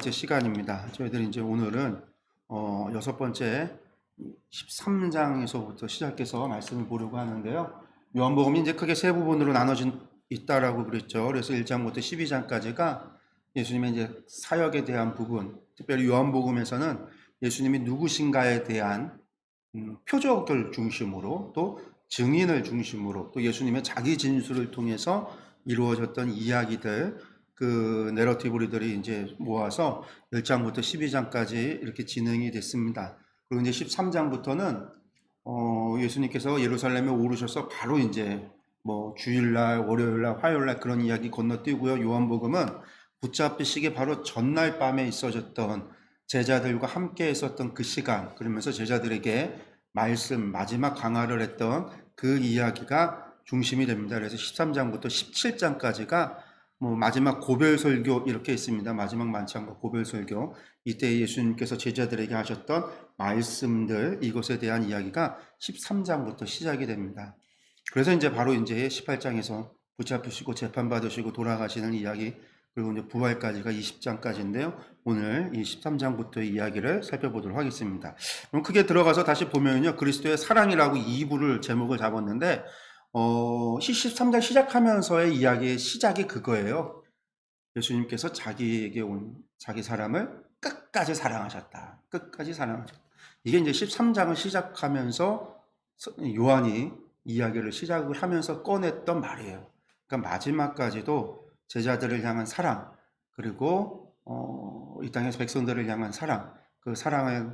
번째 시간입니다. 저희들이 이제 오늘은 여섯 번째 13장에서부터 시작해서 말씀을 보려고 하는데요. 요한복음이 이제 크게 세 부분으로 나눠진 있다라고 그랬죠. 그래서 1장부터 12장까지가 예수님의 이제 사역에 대한 부분, 특별히 요한복음에서는 예수님이 누구신가에 대한 표적을 중심으로 또 증인을 중심으로 또 예수님의 자기 진술을 통해서 이루어졌던 이야기들, 그 내러티브들이 이제 모아서 1장부터 12장까지 이렇게 진행이 됐습니다. 그리고 이제 13장부터는 예수님께서 예루살렘에 오르셔서 바로 이제 뭐 주일날, 월요일날, 화요일날 그런 이야기 건너뛰고요. 요한복음은 붙잡히시기 바로 전날 밤에 있어졌던 제자들과 함께 있었던 그 시간, 그러면서 제자들에게 말씀, 마지막 강화를 했던 그 이야기가 중심이 됩니다. 그래서 13장부터 17장까지가 뭐 마지막 고별설교 이렇게 있습니다. 마지막 만찬과 고별설교. 이때 예수님께서 제자들에게 하셨던 말씀들, 이것에 대한 이야기가 13장부터 시작이 됩니다. 그래서 이제 바로 이제 18장에서 붙잡히시고 재판받으시고 돌아가시는 이야기, 그리고 이제 부활까지가 20장까지인데요. 오늘 이 13장부터 이야기를 살펴보도록 하겠습니다. 그럼 크게 들어가서 다시 보면요. 그리스도의 사랑이라고 2부를 제목을 잡았는데 13장 시작하면서의 이야기의 시작이 그거예요. 예수님께서 자기에게 온 자기 사람을 끝까지 사랑하셨다. 끝까지 사랑하셨다. 이게 이제 13장을 시작하면서 요한이 이야기를 시작을 하면서 꺼냈던 말이에요. 그러니까 마지막까지도 제자들을 향한 사랑, 그리고 이 땅의 백성들을 향한 사랑, 그 사랑의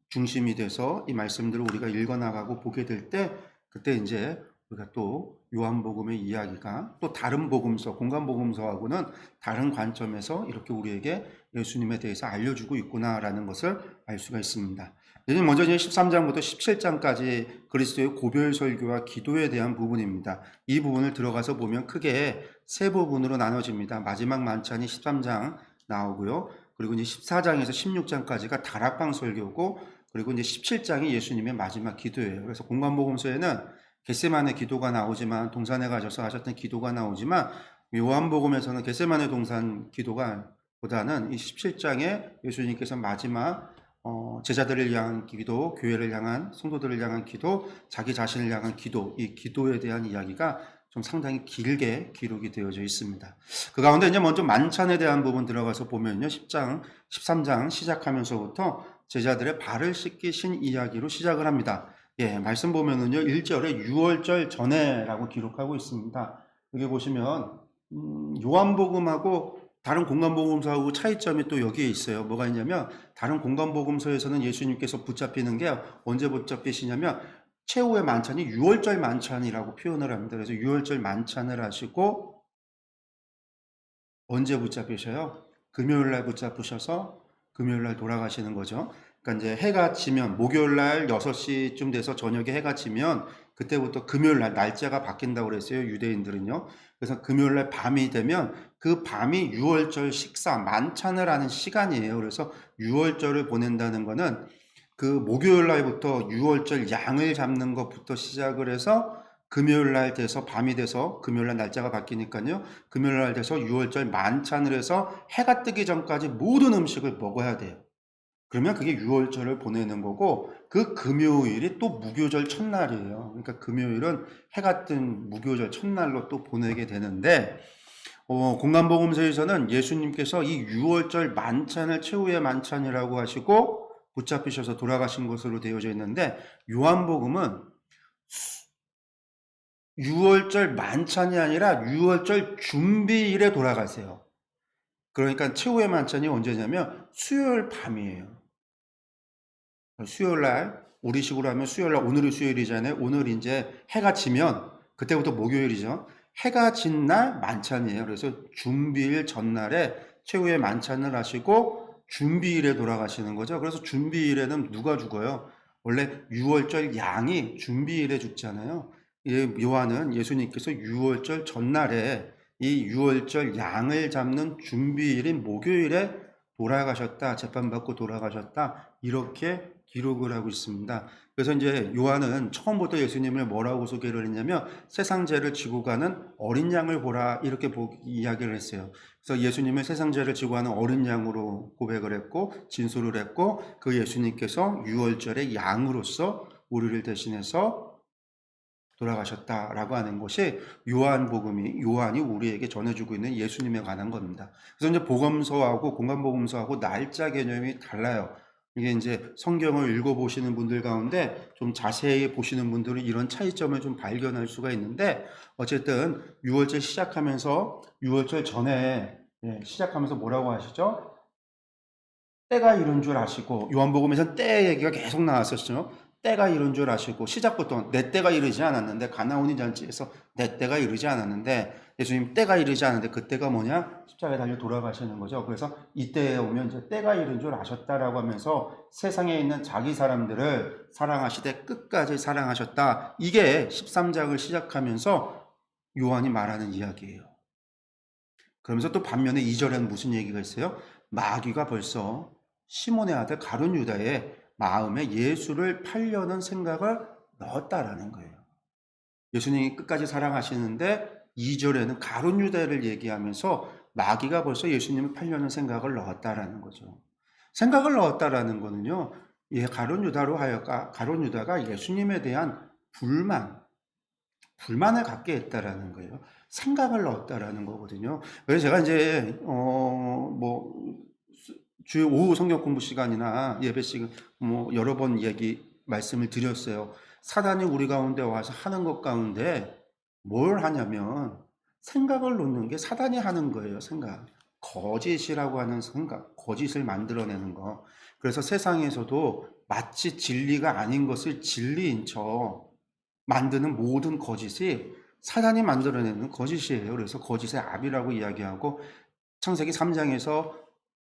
중심이 돼서 이 말씀들을 우리가 읽어나가고 보게 될 때, 그때 이제 우리가 또 요한복음의 이야기가 또 다른 복음서, 공간복음서하고는 다른 관점에서 이렇게 우리에게 예수님에 대해서 알려주고 있구나라는 것을 알 수가 있습니다. 먼저 이제 13장부터 17장까지 그리스도의 고별설교와 기도에 대한 부분입니다. 이 부분을 들어가서 보면 크게 세 부분으로 나눠집니다. 마지막 만찬이 13장 나오고요. 그리고 이제 14장에서 16장까지가 다락방 설교고, 그리고 이제 17장이 예수님의 마지막 기도예요. 그래서 공간복음서에는 겟세마네 기도가 나오지만, 동산에 가셔서 하셨던 기도가 나오지만, 요한복음에서는 겟세마네 동산 기도가 보다는 이 17장에 예수님께서 마지막 제자들을 향한 기도, 교회를 향한, 성도들을 향한 기도, 자기 자신을 향한 기도, 이 기도에 대한 이야기가 좀 상당히 길게 기록이 되어져 있습니다. 그 가운데 이제 먼저 만찬에 대한 부분 들어가서 보면요. 10장, 13장 시작하면서부터 제자들의 발을 씻기신 이야기로 시작을 합니다. 예, 말씀 보면은요. 1절에 유월절 전에라고 기록하고 있습니다. 여기 보시면 요한복음하고 다른 공간복음서하고 차이점이 또 여기에 있어요. 뭐가 있냐면 다른 공간복음서에서는 예수님께서 붙잡히는 게 언제 붙잡히시냐면 최후의 만찬이 유월절 만찬이라고 표현을 합니다. 그래서 유월절 만찬을 하시고 언제 붙잡히셔요? 금요일날 붙잡으셔서 금요일날 돌아가시는 거죠. 그러니까 이제 해가 지면 목요일날 6시쯤 돼서 저녁에 해가 지면 그때부터 금요일날 날짜가 바뀐다고 그랬어요. 유대인들은요. 그래서 금요일날 밤이 되면 그 밤이 유월절 식사 만찬을 하는 시간이에요. 그래서 유월절을 보낸다는 거는 그 목요일날부터 유월절 양을 잡는 것부터 시작을 해서 금요일날 돼서 밤이 돼서 금요일날 날짜가 바뀌니까요. 금요일날 돼서 유월절 만찬을 해서 해가 뜨기 전까지 모든 음식을 먹어야 돼요. 그러면 그게 유월절을 보내는 거고, 그 금요일이 또 무교절 첫날이에요. 그러니까 금요일은 해가 뜬 무교절 첫날로 또 보내게 되는데, 공간복음서에서는 예수님께서 이 유월절 만찬을 최후의 만찬이라고 하시고 붙잡히셔서 돌아가신 것으로 되어져 있는데, 요한복음은 유월절 만찬이 아니라 유월절 준비일에 돌아가세요. 그러니까 최후의 만찬이 언제냐면 수요일 밤이에요. 수요일날, 우리식으로 하면 수요일날, 오늘이 수요일이잖아요. 오늘 이제 해가 지면 그때부터 목요일이죠. 해가 진 날 만찬이에요. 그래서 준비일 전날에 최후의 만찬을 하시고 준비일에 돌아가시는 거죠. 그래서 준비일에는 누가 죽어요? 원래 유월절 양이 준비일에 죽잖아요. 요한은 예수님께서 유월절 전날에 이 유월절 양을 잡는 준비일인 목요일에 돌아가셨다, 재판받고 돌아가셨다, 이렇게 기록을 하고 있습니다. 그래서 이제 요한은 처음부터 예수님을 뭐라고 소개를 했냐면 세상 죄를 지고 가는 어린 양을 보라 이렇게 이야기를 했어요. 그래서 예수님을 세상 죄를 지고 가는 어린 양으로 고백을 했고 진술을 했고 그 예수님께서 유월절의 양으로서 우리를 대신해서 돌아가셨다라고 하는 것이 요한이 우리에게 전해주고 있는 예수님에 관한 겁니다. 그래서 이제 복음서하고 공간복음서하고 날짜 개념이 달라요. 이게 이제 성경을 읽어보시는 분들 가운데 좀 자세히 보시는 분들은 이런 차이점을 좀 발견할 수가 있는데 어쨌든 6월절 시작하면서 6월절 전에 시작하면서 뭐라고 하시죠? 때가 이른 줄 아시고 요한복음에서는 때 얘기가 계속 나왔었죠. 때가 이른 줄 아시고 시작부터 내 때가 이르지 않았는데 가나오니 잔치에서 내 때가 이르지 않았는데 예수님 때가 이르지 않았는데 그 때가 뭐냐? 십자가에 달려 돌아가시는 거죠. 그래서 이때에 오면 이제 때가 이른 줄 아셨다라고 하면서 세상에 있는 자기 사람들을 사랑하시되 끝까지 사랑하셨다. 이게 13장을 시작하면서 요한이 말하는 이야기예요. 그러면서 또 반면에 2절에는 무슨 얘기가 있어요? 마귀가 벌써 시몬의 아들 가룟 유다의 마음에 예수를 팔려는 생각을 넣었다라는 거예요. 예수님이 끝까지 사랑하시는데 2절에는 가룟 유다를 얘기하면서 마귀가 벌써 예수님을 팔려는 생각을 넣었다라는 거죠. 생각을 넣었다라는 거는요. 가룟 유다가 예수님에 대한 불만을 갖게 했다라는 거예요. 생각을 넣었다라는 거거든요. 그래서 제가 이제 주요 오후 성경 공부 시간이나 예배 시간 여러 번 말씀을 드렸어요. 사단이 우리 가운데 와서 하는 것 가운데 뭘 하냐면 생각을 놓는 게 사단이 하는 거예요. 생각. 거짓이라고 하는 생각, 거짓을 만들어내는 거. 그래서 세상에서도 마치 진리가 아닌 것을 진리인 척 만드는 모든 거짓이 사단이 만들어내는 거짓이에요. 그래서 거짓의 압이라고 이야기하고 창세기 3장에서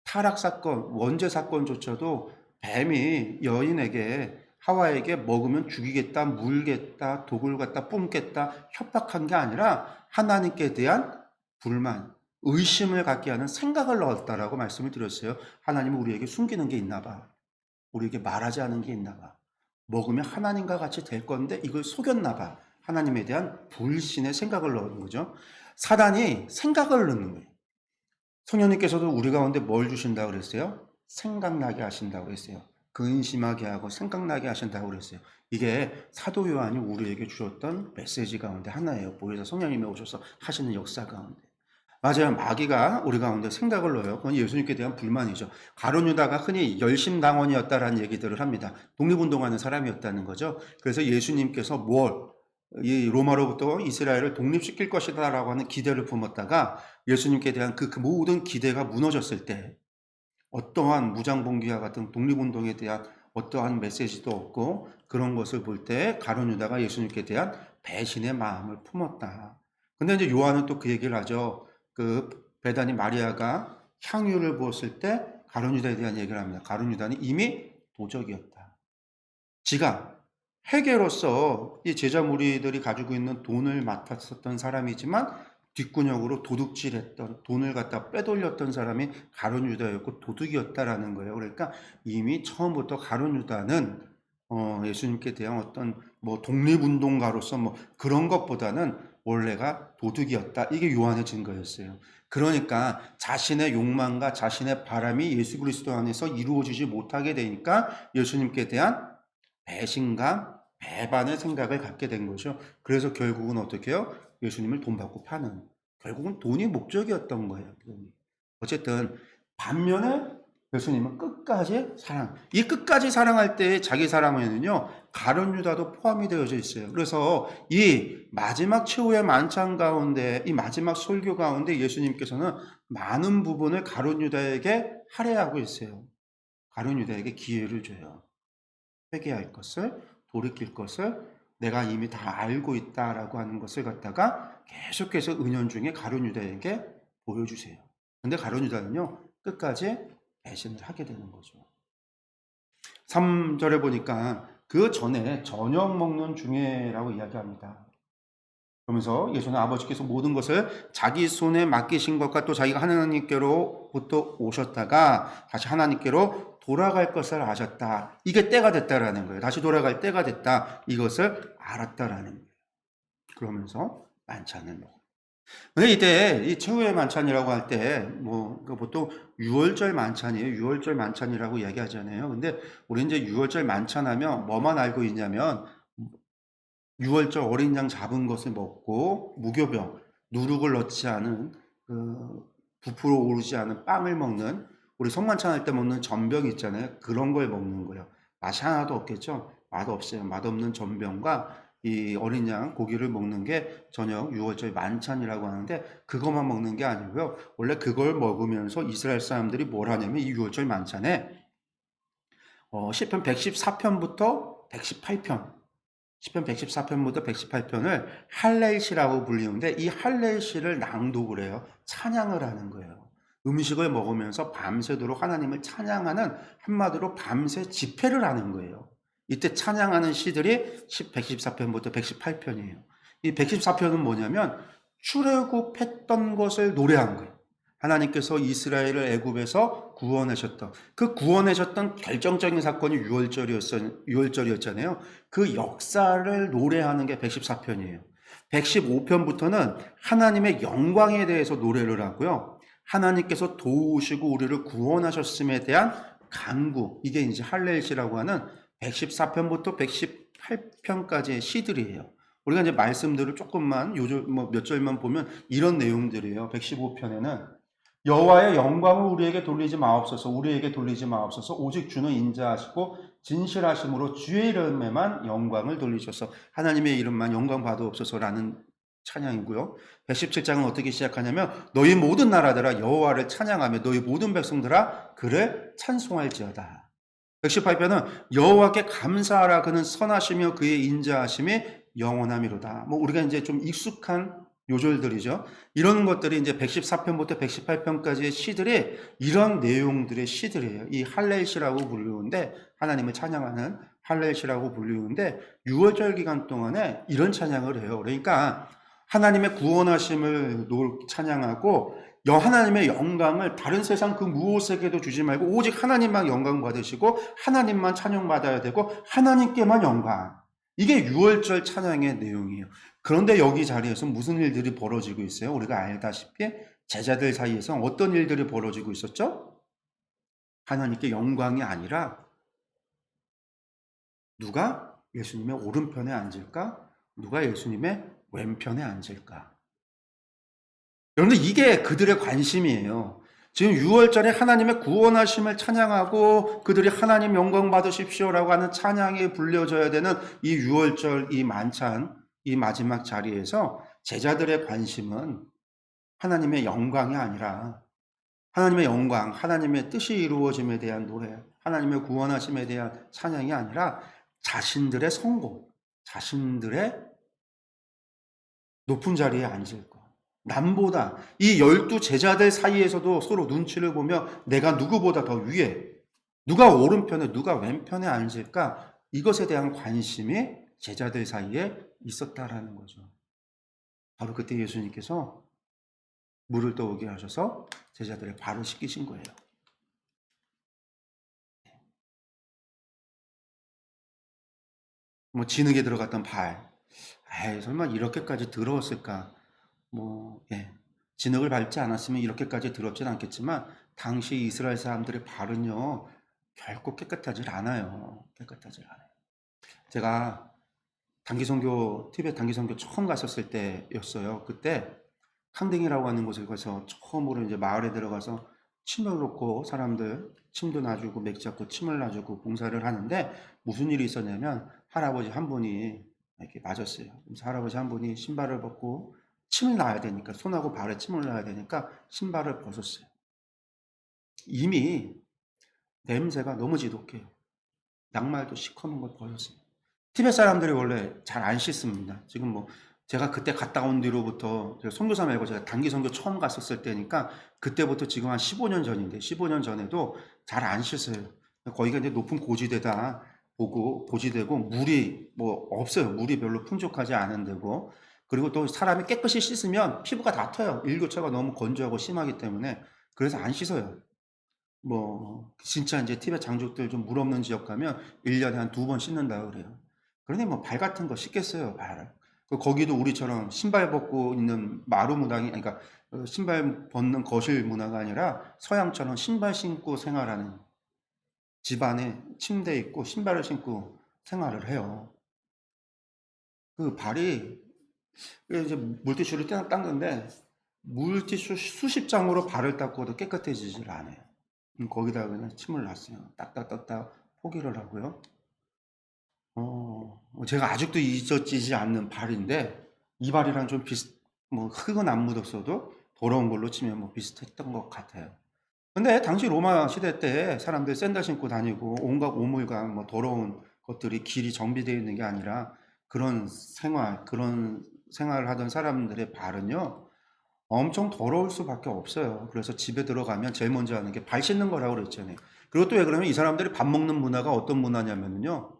타락 사건, 원죄 사건조차도 뱀이 여인에게 하와에게 먹으면 죽이겠다, 물겠다, 독을 갖다 뿜겠다 협박한 게 아니라 하나님께 대한 불만, 의심을 갖게 하는 생각을 넣었다라고 말씀을 드렸어요. 하나님은 우리에게 숨기는 게 있나 봐. 우리에게 말하지 않은 게 있나 봐. 먹으면 하나님과 같이 될 건데 이걸 속였나 봐. 하나님에 대한 불신의 생각을 넣는 거죠. 사단이 생각을 넣는 거예요. 성령님께서도 우리 가운데 뭘 주신다고 그랬어요? 생각나게 하신다고 그랬어요. 근심하게 하고 생각나게 하신다고 그랬어요. 이게 사도 요한이 우리에게 주셨던 메시지 가운데 하나예요. 보혜사 성령님이 오셔서 하시는 역사 가운데. 맞아요. 마귀가 우리 가운데 생각을 넣어요. 그건 예수님께 대한 불만이죠. 가룟 유다가 흔히 열심당원이었다라는 얘기들을 합니다. 독립운동하는 사람이었다는 거죠. 그래서 예수님께서 이 로마로부터 이스라엘을 독립시킬 것이다라고 하는 기대를 품었다가 예수님께 대한 그 모든 기대가 무너졌을 때 어떠한 무장봉기와 같은 독립운동에 대한 어떠한 메시지도 없고 그런 것을 볼 때 가룟 유다가 예수님께 대한 배신의 마음을 품었다. 근데 이제 요한은 또 그 얘기를 하죠. 그 베다니 마리아가 향유를 부었을 때 가룟 유다에 대한 얘기를 합니다. 가룟 유다는 이미 도적이었다. 지가 회계로서 이 제자 무리들이 가지고 있는 돈을 맡았었던 사람이지만 뒷구녕으로 도둑질했던 돈을 갖다 빼돌렸던 사람이 가룟 유다였고 도둑이었다라는 거예요. 그러니까 이미 처음부터 가룟 유다는 예수님께 대한 어떤 독립운동가로서 그런 것보다는 원래가 도둑이었다. 이게 요한의 증거였어요. 그러니까 자신의 욕망과 자신의 바람이 예수 그리스도 안에서 이루어지지 못하게 되니까 예수님께 대한 배신감, 배반의 생각을 갖게 된 거죠. 그래서 결국은 어떻게 해요? 예수님을 돈 받고 파는. 결국은 돈이 목적이었던 거예요. 어쨌든 반면에 예수님은 끝까지 이 끝까지 사랑할 때 자기 사랑에는요 가룟 유다도 포함이 되어져 있어요. 그래서 이 마지막 최후의 만찬 가운데 이 마지막 설교 가운데 예수님께서는 많은 부분을 가룟 유다에게 할애하고 있어요. 가룟 유다에게 기회를 줘요. 회개할 것을, 돌이킬 것을 내가 이미 다 알고 있다라고 하는 것을 갖다가 계속해서 은연중에 가룟 유다에게 보여주세요. 근데 가룟 유다는요 끝까지 배신을 하게 되는 거죠. 3절에 보니까 그 전에 저녁 먹는 중에라고 이야기합니다. 그러면서 예수는 아버지께서 모든 것을 자기 손에 맡기신 것과 또 자기가 하나님께로부터 오셨다가 다시 하나님께로 돌아갈 것을 아셨다. 이게 때가 됐다라는 거예요. 다시 돌아갈 때가 됐다. 이것을 알았다라는 거예요. 그러면서 만찬을 먹어요. 근데 이때 이 최후의 만찬이라고 할 때 뭐 보통 유월절 만찬이에요. 유월절 만찬이라고 이야기하잖아요. 근데 우리 이제 유월절 만찬하면 뭐만 알고 있냐면 유월절 어린 양 잡은 것을 먹고 무교병 누룩을 넣지 않은 그 부풀어 오르지 않은 빵을 먹는 우리 성만찬할 때 먹는 전병 있잖아요. 그런 걸 먹는 거예요. 맛이 하나도 없겠죠. 맛없어요. 맛없는 전병과 이 어린 양 고기를 먹는 게 저녁 유월절 만찬이라고 하는데 그것만 먹는 게 아니고요. 원래 그걸 먹으면서 이스라엘 사람들이 뭘 하냐면 이 유월절 만찬에 시편 114편부터 118편 시편 114편부터 118편을 할렐시라고 불리는데 이 할렐시를 낭독을 해요. 찬양을 하는 거예요. 음식을 먹으면서 밤새도록 하나님을 찬양하는 한마디로 밤새 집회를 하는 거예요. 이때 찬양하는 시들이 114편부터 118편이에요. 이 114편은 뭐냐면 출애굽했던 것을 노래한 거예요. 하나님께서 이스라엘을 애굽에서 구원하셨던 그 구원하셨던 결정적인 사건이 유월절이었잖아요. 그 역사를 노래하는 게 114편이에요. 115편부터는 하나님의 영광에 대해서 노래를 하고요. 하나님께서 도우시고 우리를 구원하셨음에 대한 간구, 이게 이제 할렐시라고 하는 114편부터 118편까지의 시들이에요. 우리가 이제 말씀들을 조금만 몇 절만 보면 이런 내용들이에요. 115편에는 여호와의 영광을 우리에게 돌리지 마옵소서. 우리에게 돌리지 마옵소서. 오직 주는 인자하시고 진실하심으로 주의 이름에만 영광을 돌리셔서 하나님의 이름만 영광 받으옵소서라는 찬양이고요. 117장은 어떻게 시작하냐면 너희 모든 나라들아 여호와를 찬양하며 너희 모든 백성들아 그를 찬송할지어다. 118편은 여호와께 감사하라 그는 선하시며 그의 인자하심이 영원함이로다. 뭐 우리가 이제 좀 익숙한 요절들이죠. 이런 것들이 이제 114편부터 118편까지의 시들이 이런 내용들의 시들이에요. 이 할렐시라고 불리는데 하나님을 찬양하는 할렐시라고 불리는데 6월절 기간 동안에 이런 찬양을 해요. 그러니까 하나님의 구원하심을 찬양하고 하나님의 영광을 다른 세상 그 무엇에게도 주지 말고 오직 하나님만 영광 받으시고 하나님만 찬양받아야 되고 하나님께만 영광. 이게 6월절 찬양의 내용이에요. 그런데 여기 자리에서 무슨 일들이 벌어지고 있어요? 우리가 알다시피 제자들 사이에서 어떤 일들이 벌어지고 있었죠? 하나님께 영광이 아니라 누가 예수님의 오른편에 앉을까? 누가 예수님의 왼편에 앉을까? 여러분들 이게 그들의 관심이에요. 지금 6월절에 하나님의 구원하심을 찬양하고 그들이 하나님 영광 받으십시오라고 하는 찬양이 불려져야 되는 이 6월절 이 만찬 이 마지막 자리에서 제자들의 관심은 하나님의 영광이 아니라 하나님의 영광, 하나님의 뜻이 이루어짐에 대한 노래, 하나님의 구원하심에 대한 찬양이 아니라 자신들의 성공, 자신들의 높은 자리에 앉을 것. 남보다 이 12 제자들 사이에서도 서로 눈치를 보며 내가 누구보다 더 위에, 누가 오른편에 누가 왼편에 앉을까? 이것에 대한 관심이 제자들 사이에 있었다라는 거죠. 바로 그때 예수님께서 물을 떠오게 하셔서 제자들의 발을 씻기신 거예요. 뭐 진흙에 들어갔던 발, 설마 이렇게까지 더러웠을까? 진흙을 밟지 않았으면 이렇게까지 더럽진 않겠지만 당시 이스라엘 사람들의 발은요 결코 깨끗하지 않아요. 깨끗하지 않아요. 제가 단기선교 티베트 단기선교 처음 갔었을 때였어요. 그때 캉댕이라고 하는 곳에 가서 처음으로 이제 마을에 들어가서 침을 놓고 사람들 침도 놔주고 맥 잡고 침을 놔주고 봉사를 하는데 무슨 일이 있었냐면 할아버지 한 분이 이렇게 맞았어요. 그래서 할아버지 한 분이 신발을 벗고 침을 놔야 되니까 손하고 발에 침을 놔야 되니까 신발을 벗었어요. 이미 냄새가 너무 지독해요. 양말도 시커먼 걸 벗었어요. 티베트 사람들이 원래 잘 안 씻습니다. 지금 제가 그때 갔다 온 뒤로부터 제가 선교사 말고 제가 단기 선교 처음 갔었을 때니까 그때부터 지금 한 15년 전인데 15년 전에도 잘 안 씻어요. 거기가 이제 높은 고지대다 고지대고 물이 없어요. 물이 별로 풍족하지 않은 데고 그리고 또 사람이 깨끗이 씻으면 피부가 다 터요. 일교차가 너무 건조하고 심하기 때문에 그래서 안 씻어요. 뭐 진짜 이제 티베트 장족들 좀 물 없는 지역 가면 1년에 한 2번 씻는다 그래요. 그러니 뭐 발 같은 거 씻겠어요, 발. 거기도 우리처럼 신발 벗고 있는 마루 문화이, 그러니까 신발 벗는 거실 문화가 아니라 서양처럼 신발 신고 생활하는, 집안에 침대 있고 신발을 신고 생활을 해요. 그 발이 이제 물티슈를 닦는데 물티슈 수십 장으로 발을 닦고도 깨끗해지질 않아요. 거기다가 그냥 침을 놨어요. 딱딱딱딱 포기를 하고요. 제가 아직도 잊어지지 않는 발인데 이 발이랑 좀 뭐 흙은 안 묻었어도 더러운 걸로 치면 뭐 비슷했던 것 같아요. 근데 당시 로마 시대 때 사람들 샌들 신고 다니고 온갖 오물과 뭐 더러운 것들이 길이 정비되어 있는 게 아니라 그런 생활을 하던 사람들의 발은요, 엄청 더러울 수밖에 없어요. 그래서 집에 들어가면 제일 먼저 하는 게 발 씻는 거라고 그랬잖아요. 그리고 또 왜 그러면 이 사람들이 밥 먹는 문화가 어떤 문화냐면요,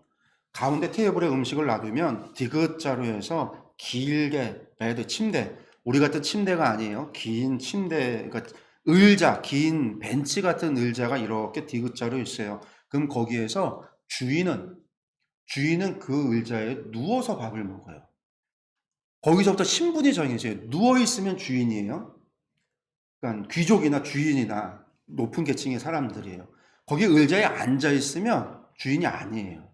가운데 테이블에 음식을 놔두면 디귿자로 해서 길게 베드, 침대, 우리 같은 침대가 아니에요. 긴 침대, 그러니까 의자, 긴 벤치 같은 의자가 이렇게 디귿자로 있어요. 그럼 거기에서 주인은 그 의자에 누워서 밥을 먹어요. 거기서부터 신분이 정해져요. 누워 있으면 주인이에요. 그러니까 귀족이나 주인이나 높은 계층의 사람들이에요. 거기 의자에 앉아 있으면 주인이 아니에요.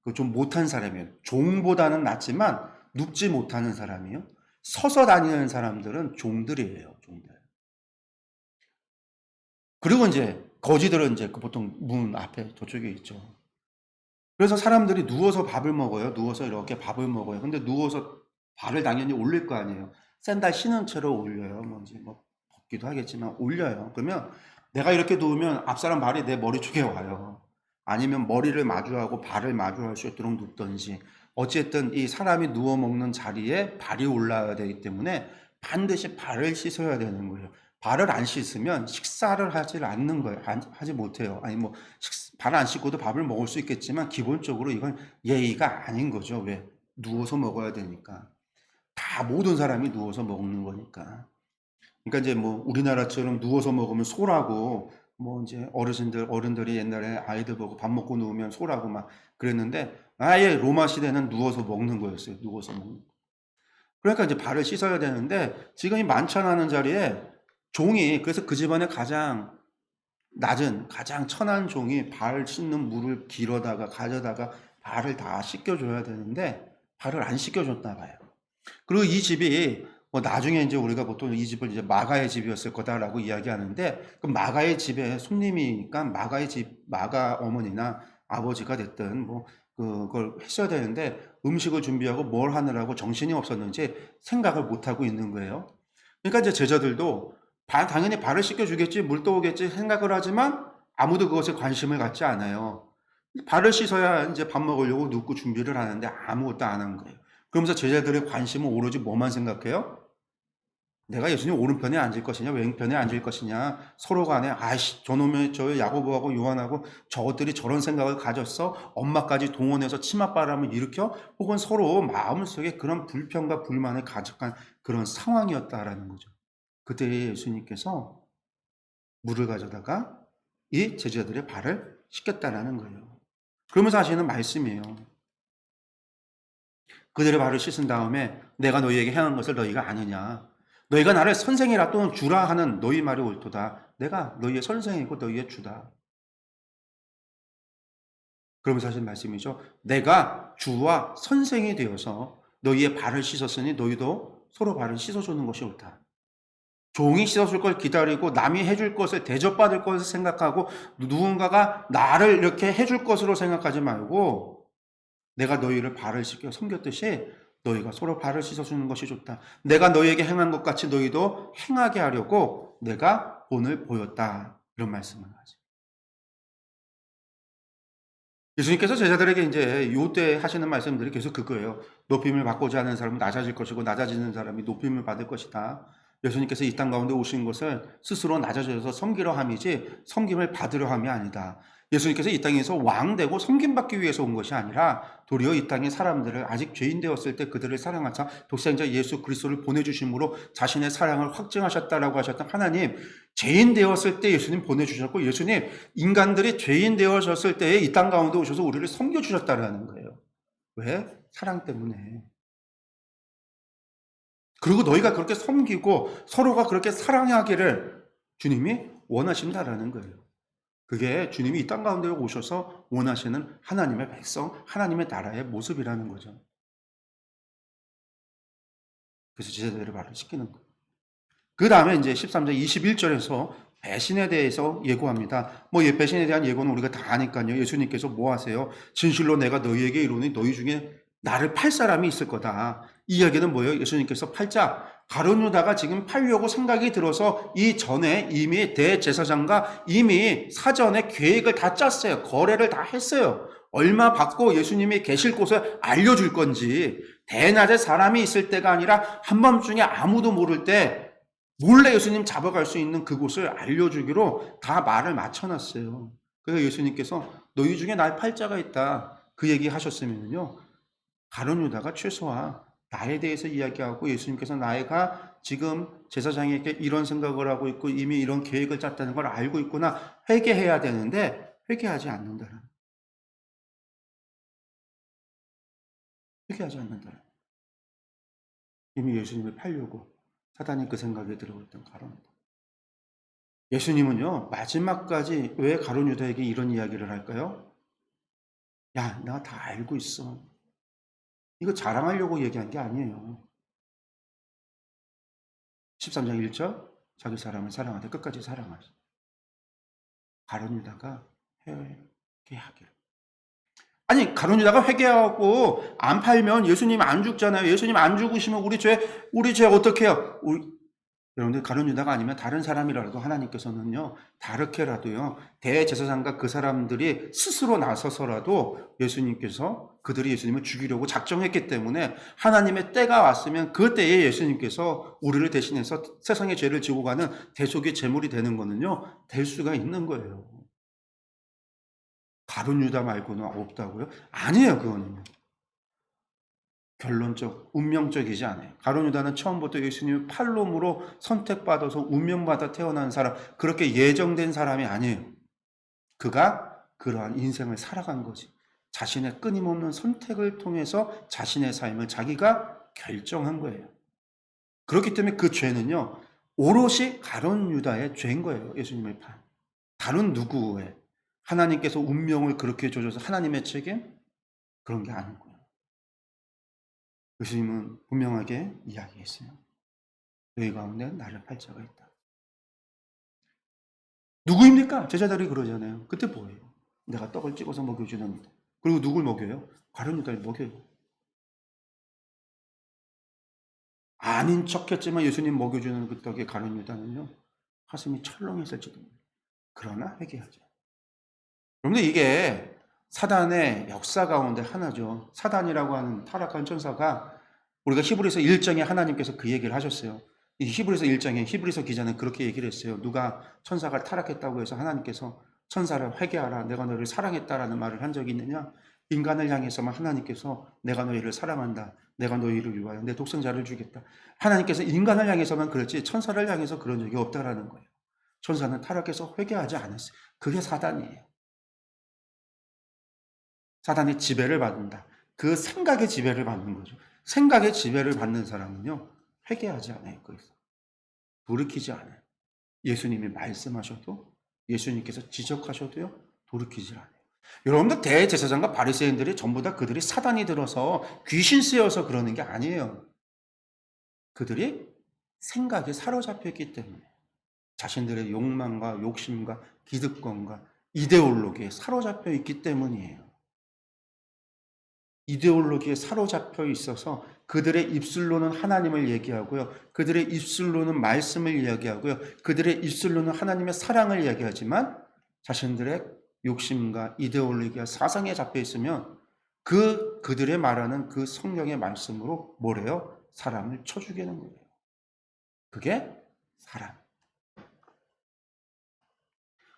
그 좀 못한 사람이에요. 종보다는 낫지만 눕지 못하는 사람이에요. 서서 다니는 사람들은 종들이에요. 종들. 그리고 이제 거지들은 이제 그 보통 문 앞에 저쪽에 있죠. 그래서 사람들이 누워서 밥을 먹어요. 누워서 이렇게 밥을 먹어요. 근데 누워서 발을 당연히 올릴 거 아니에요. 샌들 신은 채로 올려요. 뭐 이제 뭐 벗기도 하겠지만 올려요. 그러면 내가 이렇게 누우면 앞사람 발이 내 머리 쪽에 와요. 아니면 머리를 마주하고 발을 마주할 수 있도록 눕든지, 어쨌든 이 사람이 누워 먹는 자리에 발이 올라야 되기 때문에 반드시 발을 씻어야 되는 거예요. 발을 안 씻으면 식사를 하지 않는 거예요. 하지 못해요. 아니 뭐 발 안 씻고도 밥을 먹을 수 있겠지만 기본적으로 이건 예의가 아닌 거죠. 왜? 누워서 먹어야 되니까. 다 모든 사람이 누워서 먹는 거니까. 그러니까 이제 뭐 우리나라처럼 누워서 먹으면 소라고, 뭐 이제 어른들이 옛날에 아이들 보고 밥 먹고 누우면 소라고 막 그랬는데, 아예 로마 시대는 누워서 먹는 거였어요. 누워서 먹는 거. 그러니까 이제 발을 씻어야 되는데 지금 이 만찬하는 자리에 종이, 그래서 그 집안에 가장 낮은, 가장 천한 종이 발 씻는 물을 길어다가 가져다가 발을 다 씻겨줘야 되는데 발을 안 씻겨줬나 봐요. 그리고 이 집이 뭐 나중에 이제 우리가 보통 이 집을 이제 마가의 집이었을 거다라고 이야기하는데, 그 마가의 집에 손님이니까 마가의 집, 마가 어머니나 아버지가 됐든 뭐 그걸 했어야 되는데 음식을 준비하고 뭘 하느라고 정신이 없었는지 생각을 못 하고 있는 거예요. 그러니까 이제 제자들도 당연히 발을 씻겨주겠지, 물 떠오겠지 생각을 하지만 아무도 그것에 관심을 갖지 않아요. 발을 씻어야 이제 밥 먹으려고 눕고 준비를 하는데 아무것도 안 한 거예요. 그러면서 제자들의 관심은 오로지 뭐만 생각해요? 내가 예수님 오른편에 앉을 것이냐 왼편에 앉을 것이냐, 서로 간에 아이씨 저놈의 저 야고보하고 요한하고 저것들이 저런 생각을 가졌어, 엄마까지 동원해서 치맛바람을 일으켜, 혹은 서로 마음속에 그런 불평과 불만을 가득한 그런 상황이었다라는 거죠. 그때 예수님께서 물을 가져다가 이 제자들의 발을 씻겼다라는 거예요. 그러면서 하시는 말씀이에요. 그들의 발을 씻은 다음에 내가 너희에게 행한 것을 너희가 아느냐, 너희가 나를 선생이라 또는 주라 하는 너희 말이 옳도다. 내가 너희의 선생이고 너희의 주다. 그러면서 하신 말씀이죠. 내가 주와 선생이 되어서 너희의 발을 씻었으니 너희도 서로 발을 씻어주는 것이 옳다. 종이 씻어줄 걸 기다리고 남이 해줄 것을, 대접받을 것을 생각하고 누군가가 나를 이렇게 해줄 것으로 생각하지 말고 내가 너희를 발을 씻겨 섬겼듯이 너희가 서로 발을 씻어주는 것이 좋다. 내가 너희에게 행한 것 같이 너희도 행하게 하려고 내가 본을 보였다. 이런 말씀을 하죠. 예수님께서 제자들에게 이제 요때 하시는 말씀들이 계속 그거예요. 높임을 받고자 하는 사람은 낮아질 것이고 낮아지는 사람이 높임을 받을 것이다. 예수님께서 이 땅 가운데 오신 것을 스스로 낮아져서 섬기려 함이지 섬김을 받으려 함이 아니다. 예수님께서 이 땅에서 왕 되고 섬김받기 위해서 온 것이 아니라 도리어 이 땅의 사람들을 아직 죄인 되었을 때 그들을 사랑하사 독생자 예수 그리스도를 보내주심으로 자신의 사랑을 확증하셨다라고 하셨던 하나님, 죄인 되었을 때 예수님 보내주셨고, 예수님 인간들이 죄인 되어졌을 때에 이 땅 가운데 오셔서 우리를 섬겨주셨다라는 거예요. 왜? 사랑 때문에. 그리고 너희가 그렇게 섬기고 서로가 그렇게 사랑하기를 주님이 원하신다라는 거예요. 그게 주님이 이 땅 가운데 오셔서 원하시는 하나님의 백성, 하나님의 나라의 모습이라는 거죠. 그래서 제자들을 말을 시키는 거예요. 그 다음에 이제 13장 21절에서 배신에 대해서 예고합니다. 배신에 대한 예고는 우리가 다 아니까요. 예수님께서 뭐 하세요? 진실로 내가 너희에게 이르노니 너희 중에 나를 팔 사람이 있을 거다. 이 이야기는 뭐예요? 예수님께서 팔자. 가룟 유다가 지금 팔려고 생각이 들어서 이전에 이미 대제사장과 이미 사전에 계획을 다 짰어요. 거래를 다 했어요. 얼마 받고 예수님이 계실 곳을 알려줄 건지, 대낮에 사람이 있을 때가 아니라 한밤중에 아무도 모를 때 몰래 예수님 잡아갈 수 있는 그곳을 알려주기로 다 말을 맞춰놨어요. 그래서 예수님께서 너희 중에 날 팔자가 있다, 그 얘기 하셨으면요, 가룟 유다가 최소한 나에 대해서 이야기하고, 예수님께서 나이가 지금 제사장에게 이런 생각을 하고 있고 이미 이런 계획을 짰다는 걸 알고 있구나, 회개해야 되는데 회개하지 않는다는, 회개하지 않는다는, 이미 예수님을 팔려고 사단이 그 생각에 들어있던 가룟 유다. 예수님은요, 마지막까지 왜 가룟 유다에게 이런 이야기를 할까요? 야, 내가 다 알고 있어. 이거 자랑하려고 얘기한 게 아니에요. 13장 1절, 자기 사람을 사랑하되 끝까지 사랑하시. 가룟 유다가 회개하기를. 아니, 가룟 유다가 회개하고 안 팔면 예수님 안 죽잖아요. 예수님 안 죽으시면 우리 죄 어떻게 해요? 여러분들, 가룟 유다가 아니면 다른 사람이라도 하나님께서는요, 다르게라도요, 대제사장과 그 사람들이 스스로 나서서라도 예수님께서 그들이 예수님을 죽이려고 작정했기 때문에 하나님의 때가 왔으면 그 때에 예수님께서 우리를 대신해서 세상의 죄를 지고 가는 대속의 제물이 되는 거는요, 될 수가 있는 거예요. 가룟 유다 말고는 없다고요? 아니에요, 그거는요. 결론적, 운명적이지 않아요. 가룟 유다는 처음부터 예수님의 팔롬으로 선택받아서 운명받아 태어난 사람, 그렇게 예정된 사람이 아니에요. 그가 그러한 인생을 살아간 거지. 자신의 끊임없는 선택을 통해서 자신의 삶을 자기가 결정한 거예요. 그렇기 때문에 그 죄는요, 오롯이 가룟 유다의 죄인 거예요. 예수님을 판. 다른 누구의, 하나님께서 운명을 그렇게 조져서 하나님의 책임? 그런 게 아니고요. 예수님은 분명하게 이야기했어요. 너희 가운데 나를 팔 자가 있다. 누구입니까? 제자들이 그러잖아요. 그때 뭐예요? 내가 떡을 찍어서 먹여주는, 그리고 누굴 먹여요? 가룟 유다를 먹여요. 아닌 척했지만 예수님 먹여주는 그 떡에 가룟 유다는요, 가슴이 철렁했을지도 모릅니다. 그러나 회개하죠. 그런데 이게 사단의 역사 가운데 하나죠. 사단이라고 하는 타락한 천사가, 우리가 히브리서 1장에 하나님께서 그 얘기를 하셨어요. 이 히브리서 1장에 히브리서 기자는 그렇게 얘기를 했어요. 누가 천사가 타락했다고 해서 하나님께서 천사를 회개하라, 내가 너를 사랑했다라는 말을 한 적이 있느냐? 인간을 향해서만 하나님께서 내가 너희를 사랑한다, 내가 너희를 위하여 내 독생자를 주겠다, 하나님께서 인간을 향해서만 그랬지 천사를 향해서 그런 적이 없다라는 거예요. 천사는 타락해서 회개하지 않았어요. 그게 사단이에요. 사단의 지배를 받는다. 그 생각의 지배를 받는 거죠. 생각의 지배를 받는 사람은요, 회개하지 않아요. 그래서 돌이키지 않아요. 예수님이 말씀하셔도, 예수님께서 지적하셔도요, 돌이키지 않아요. 여러분들, 대제사장과 바리새인들이 전부 다 그들이 사단이 들어서 귀신 쓰여서 그러는 게 아니에요. 그들이 생각에 사로잡혀 있기 때문에, 자신들의 욕망과 욕심과 기득권과 이데올로기에 사로잡혀 있기 때문이에요. 이데올로기에 사로잡혀 있어서 그들의 입술로는 하나님을 얘기하고요, 그들의 입술로는 말씀을 이야기하고요, 그들의 입술로는 하나님의 사랑을 이야기하지만 자신들의 욕심과 이데올로기와 사상에 잡혀 있으면 그들의 말하는 그 성령의 말씀으로 뭐래요? 사람을 쳐 죽이는 거예요. 그게 사람.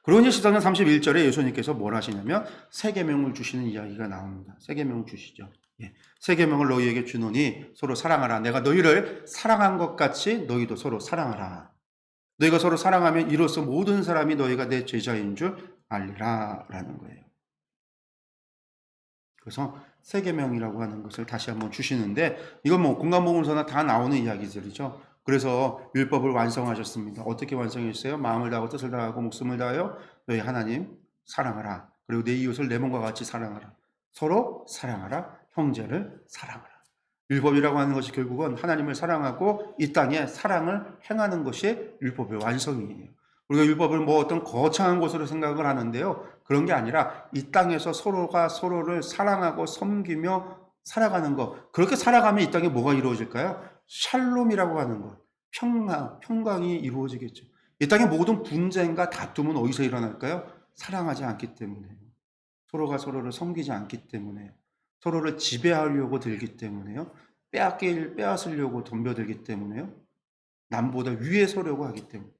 그러니 시사장 31절에 예수님께서 뭘 하시냐면 세 계명을 주시는 이야기가 나옵니다. 세 계명을 주시죠. 예. 세 계명을 너희에게 주노니 서로 사랑하라. 내가 너희를 사랑한 것 같이 너희도 서로 사랑하라. 너희가 서로 사랑하면 이로써 모든 사람이 너희가 내 제자인 줄 알리라 라는 거예요. 그래서 세 계명이라고 하는 것을 다시 한번 주시는데 이건 뭐 공간복음서나 다 나오는 이야기들이죠. 그래서 율법을 완성하셨습니다. 어떻게 완성했어요? 마음을 다하고 뜻을 다하고 목숨을 다하여 너희 하나님 사랑하라. 그리고 내 이웃을 내 몸과 같이 사랑하라. 서로 사랑하라. 형제를 사랑하라. 율법이라고 하는 것이 결국은 하나님을 사랑하고 이 땅에 사랑을 행하는 것이 율법의 완성이에요. 우리가 율법을 뭐 어떤 거창한 것으로 생각을 하는데요. 그런 게 아니라 이 땅에서 서로가 서로를 사랑하고 섬기며 살아가는 것. 그렇게 살아가면 이 땅에 뭐가 이루어질까요? 샬롬이라고 하는 것. 평강이 이루어지겠죠. 이 땅의 모든 분쟁과 다툼은 어디서 일어날까요? 사랑하지 않기 때문에. 서로가 서로를 섬기지 않기 때문에. 서로를 지배하려고 들기 때문에요. 빼앗으려고 덤벼들기 때문에요. 남보다 위에 서려고 하기 때문에.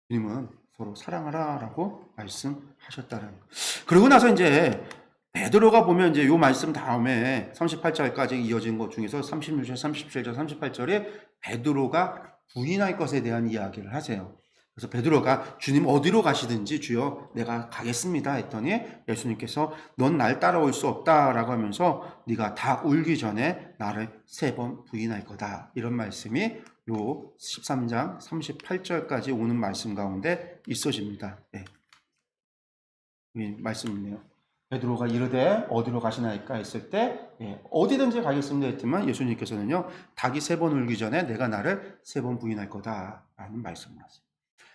주님은 서로 사랑하라라고 말씀하셨다는 거. 그러고 나서 이제 베드로가 보면 이제 요 말씀 다음에 38절까지 이어진 것 중에서 36절, 37절, 38절에 베드로가 부인할 것에 대한 이야기를 하세요. 그래서 베드로가 주님 어디로 가시든지 주여 내가 가겠습니다 했더니 예수님께서 넌 날 따라올 수 없다라고 하면서 네가 다 울기 전에 나를 3번 부인할 거다. 이런 말씀이 요 13장 38절까지 오는 말씀 가운데 있어집니다. 네. 이 말씀이네요. 베드로가 이르되 어디로 가시나이까 했을 때 어디든지 가겠습니다 했지만 예수님께서는요 닭이 3번 울기 전에 내가 나를 3번 부인할 거다라는 말씀을 하세요.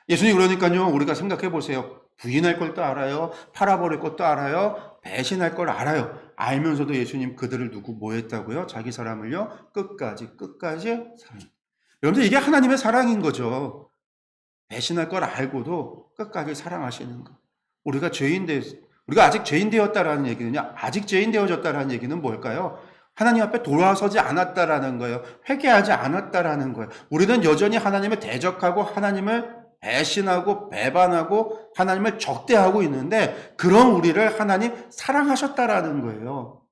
예수님 그러니까요 우리가 생각해 보세요. 부인할 것도 알아요. 팔아버릴 것도 알아요. 배신할 걸 알아요. 알면서도 예수님 그들을 누구 뭐 했다고요? 자기 사람을요 끝까지 사랑. 여러분들 이게 하나님의 사랑인 거죠. 배신할 걸 알고도 끝까지 사랑하시는 거. 우리가 아직 죄인 되었다라는 얘기는요. 아직 죄인 되어졌다라는 얘기는 뭘까요? 하나님 앞에 돌아서지 않았다라는 거예요. 회개하지 않았다라는 거예요. 우리는 여전히 하나님을 대적하고 하나님을 배신하고 배반하고 하나님을 적대하고 있는데 그런 우리를 하나님 사랑하셨다라는 거예요.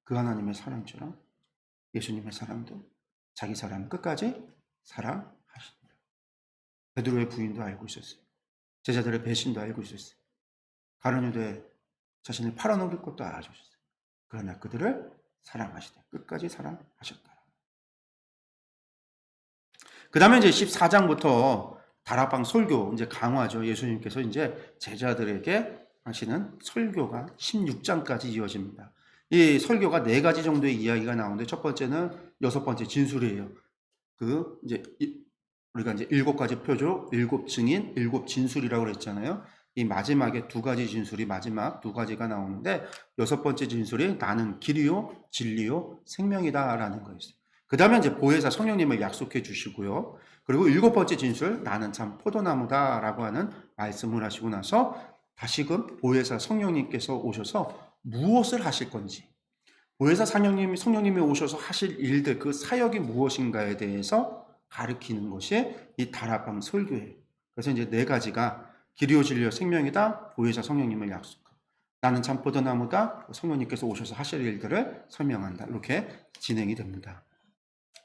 그 하나님의 사랑처럼 예수님의 사랑도 자기 사람 끝까지 사랑하십니다. 베드로의 부인도 알고 있었어요. 제자들의 배신도 알고 있었어요. 가룟 유다에 자신을 팔아넘길 것도 알아주셨어요. 그러나 그들을 사랑하시되 끝까지 사랑하셨다. 그 다음에 이제 14장부터 다락방 설교, 이제 강화죠. 예수님께서 이제 제자들에게 하시는 설교가 16장까지 이어집니다. 이 설교가 4가지 정도의 이야기가 나오는데 첫 번째는 6번째 진술이에요. 우리가 이제 7가지 표조, 7증인, 7진술이라고 그랬잖아요. 이 마지막에 2가지 진술이 마지막 2가지가 나오는데 6번째 진술이 나는 길이요, 진리요, 생명이다라는 거였어요. 그 다음에 이제 보혜사 성령님을 약속해 주시고요. 그리고 7번째 진술, 나는 참 포도나무다라고 하는 말씀을 하시고 나서 다시금 보혜사 성령님께서 오셔서 무엇을 하실 건지, 보혜사 성령님이 오셔서 하실 일들, 그 사역이 무엇인가에 대해서 가르치는 것이 이 다락방 설교예요. 그래서 이제 4가지가 길이요 진리요 생명이다, 보혜사 성령님을 약속하고, 나는 참 포도나무다, 성령님께서 오셔서 하실 일들을 설명한다. 이렇게 진행이 됩니다.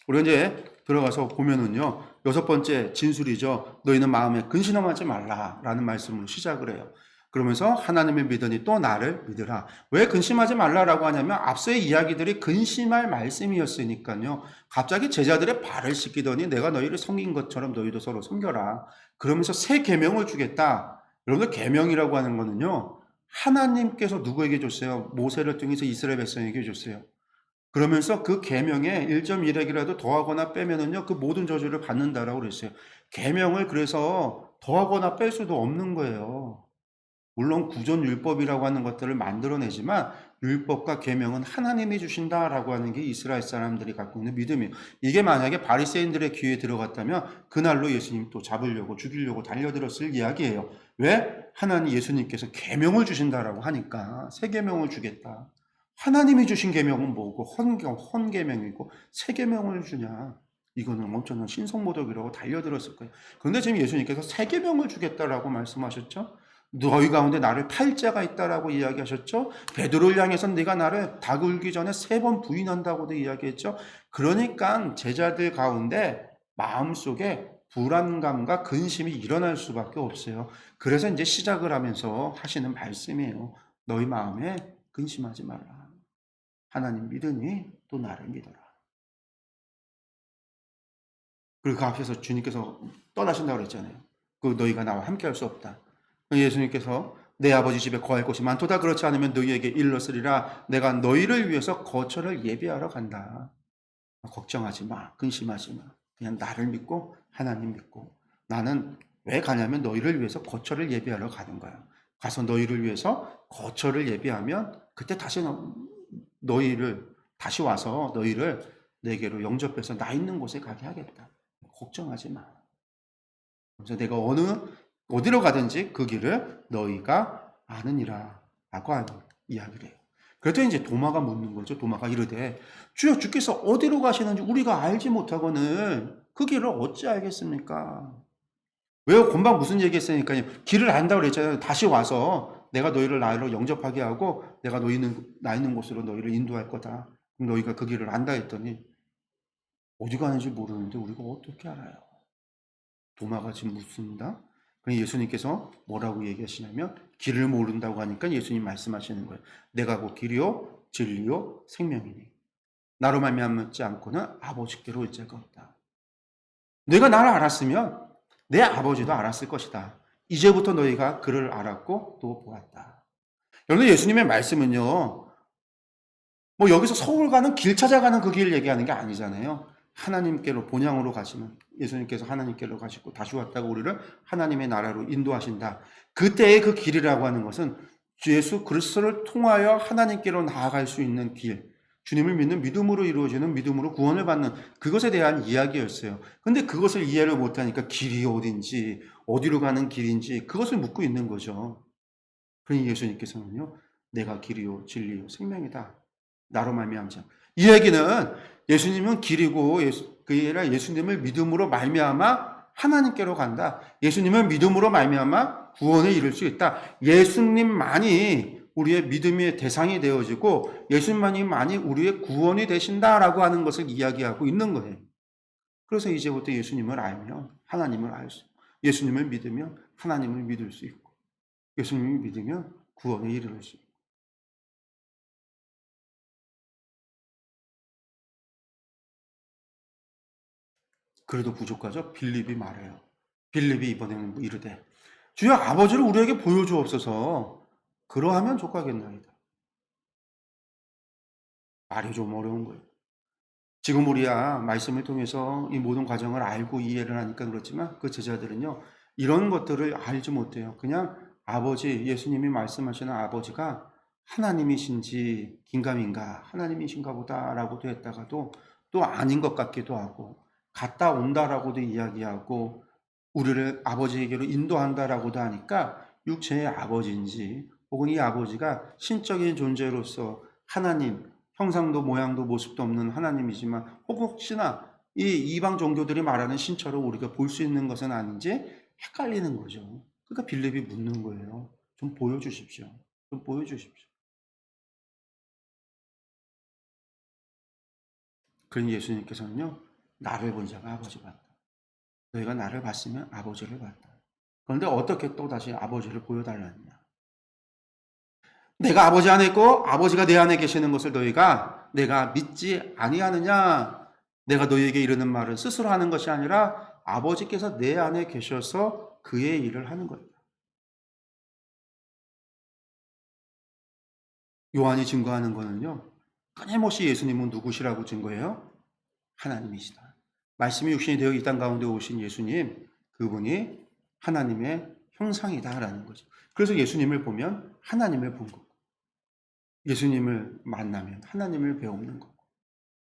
우리가 이제 들어가서 보면은요, 6번째 진술이죠. 너희는 마음에 근심하지 말라라는 말씀으로 시작을 해요. 그러면서 하나님을 믿으니 또 나를 믿으라. 왜 근심하지 말라라고 하냐면 앞서의 이야기들이 근심할 말씀이었으니까요. 갑자기 제자들의 발을 씻기더니 내가 너희를 섬긴 것처럼 너희도 서로 섬겨라. 그러면서 새 계명을 주겠다. 여러분들 계명이라고 하는 거는요. 하나님께서 누구에게 줬어요? 모세를 통해서 이스라엘 백성에게 줬어요. 그러면서 그 계명에 1.1핵이라도 더하거나 빼면은요, 그 모든 저주를 받는다라고 그랬어요. 계명을 그래서 더하거나 뺄 수도 없는 거예요. 물론 구전율법이라고 하는 것들을 만들어내지만 율법과 계명은 하나님이 주신다라고 하는 게 이스라엘 사람들이 갖고 있는 믿음이에요. 이게 만약에 바리새인들의 귀에 들어갔다면 그날로 예수님 또 잡으려고 죽이려고 달려들었을 이야기예요. 왜? 하나님 예수님께서 계명을 주신다라고 하니까 새 계명을 주겠다. 하나님이 주신 계명은 뭐고 헌계명이고 새 계명을 주냐. 이거는 엄청난 신성모독이라고 달려들었을 거예요. 그런데 지금 예수님께서 세계명을 주겠다라고 말씀하셨죠. 너희 가운데 나를 팔 자가 있다라고 이야기하셨죠. 베드로를 향해서 네가 나를 닭 울기 전에 3번 부인한다고도 이야기했죠. 그러니까 제자들 가운데 마음속에 불안감과 근심이 일어날 수밖에 없어요. 그래서 이제 시작을 하면서 하시는 말씀이에요. 너희 마음에 근심하지 말라. 하나님 믿으니 또 나를 믿어라. 그리고 그 앞에서 주님께서 떠나신다고 그랬잖아요. 그 너희가 나와 함께 할 수 없다. 예수님께서 내 아버지 집에 거할 곳이 많도다. 그렇지 않으면 너희에게 일렀으리라. 내가 너희를 위해서 거처를 예비하러 간다. 걱정하지 마. 근심하지 마. 그냥 나를 믿고 하나님 믿고. 나는 왜 가냐면 너희를 위해서 거처를 예비하러 가는 거야. 가서 너희를 위해서 거처를 예비하면 그때 다시 너희를 다시 와서 너희를 내게로 영접해서 나 있는 곳에 가게 하겠다. 걱정하지 마. 그래서 내가 어디로 가든지 그 길을 너희가 아느니라 라고 이야기를 해요. 그래도 이제 도마가 묻는 거죠. 도마가 이르되 주여 주께서 어디로 가시는지 우리가 알지 못하고는 그 길을 어찌 알겠습니까? 왜요? 금방 무슨 얘기했으니까요. 길을 안다고 그랬잖아요. 다시 와서 내가 너희를 나로 영접하게 하고 내가 나 있는 곳으로 너희를 인도할 거다. 그럼 너희가 그 길을 안다 했더니 어디 가는지 모르는데 우리가 어떻게 알아요? 도마가 지금 묻습니다. 예수님께서 뭐라고 얘기하시냐면 길을 모른다고 하니까 예수님 말씀하시는 거예요. 내가 곧 길이요 진리요 생명이니 나로 말미암지 않고는 아버지께로 올 자가 없다. 내가 나를 알았으면 내 아버지도 알았을 것이다. 이제부터 너희가 그를 알았고 또 보았다. 여러분 예수님의 말씀은요. 뭐 여기서 서울 가는 길 찾아가는 그 길을 얘기하는 게 아니잖아요. 하나님께로 본향으로 가시면 예수님께서 하나님께로 가시고 다시 왔다가 우리를 하나님의 나라로 인도하신다. 그때의 그 길이라고 하는 것은 주 예수 그리스도를 통하여 하나님께로 나아갈 수 있는 길, 주님을 믿는 믿음으로 이루어지는 믿음으로 구원을 받는 그것에 대한 이야기였어요. 근데 그것을 이해를 못하니까 길이 어딘지 어디로 가는 길인지 그것을 묻고 있는 거죠. 그러니 예수님께서는요. 내가 길이요 진리요 생명이다. 나로 말미암자. 이 얘기는 예수님은 길이고 그게 아니라 예수님을 믿음으로 말미암아 하나님께로 간다. 예수님은 믿음으로 말미암아 구원에 이를 수 있다. 예수님만이 우리의 믿음의 대상이 되어지고 예수님만이 우리의 구원이 되신다라고 하는 것을 이야기하고 있는 거예요. 그래서 이제부터 예수님을 알면 하나님을 알 수, 예수님을 믿으면 하나님을 믿을 수 있고 예수님을 믿으면 구원에 이르를 수 있고. 그래도 부족하죠. 빌립이 말해요. 빌립이 이번에는 이르되 주여 아버지를 우리에게 보여주옵소서. 그러하면 족하겠나이다. 말이 좀 어려운 거예요. 지금 우리야 말씀을 통해서 이 모든 과정을 알고 이해를 하니까 그렇지만 그 제자들은요. 이런 것들을 알지 못해요. 그냥 아버지, 예수님이 말씀하시는 아버지가 하나님이신지 긴가민가 하나님이신가 보다라고도 했다가도 또 아닌 것 같기도 하고 갔다 온다라고도 이야기하고 우리를 아버지에게로 인도한다라고도 하니까 육체의 아버지인지 혹은 이 아버지가 신적인 존재로서 하나님, 형상도 모양도 모습도 없는 하나님이지만 혹시나 이 이방 종교들이 말하는 신처럼 우리가 볼 수 있는 것은 아닌지 헷갈리는 거죠. 그러니까 빌립이 묻는 거예요. 좀 보여주십시오. 좀 보여주십시오. 그러니 예수님께서는요. 나를 본 자가 아버지 봤다. 너희가 나를 봤으면 아버지를 봤다. 그런데 어떻게 또다시 아버지를 보여달라느냐. 내가 아버지 안에 있고 아버지가 내 안에 계시는 것을 너희가 내가 믿지 아니하느냐. 내가 너희에게 이르는 말은 스스로 하는 것이 아니라 아버지께서 내 안에 계셔서 그의 일을 하는 거예요. 요한이 증거하는 거는요. 끊임없이 예수님은 누구시라고 증거해요? 하나님이시다. 말씀이 육신이 되어 이 땅 가운데 오신 예수님, 그분이 하나님의 형상이다라는 거죠. 그래서 예수님을 보면 하나님을 본 거고, 예수님을 만나면 하나님을 배우는 거고,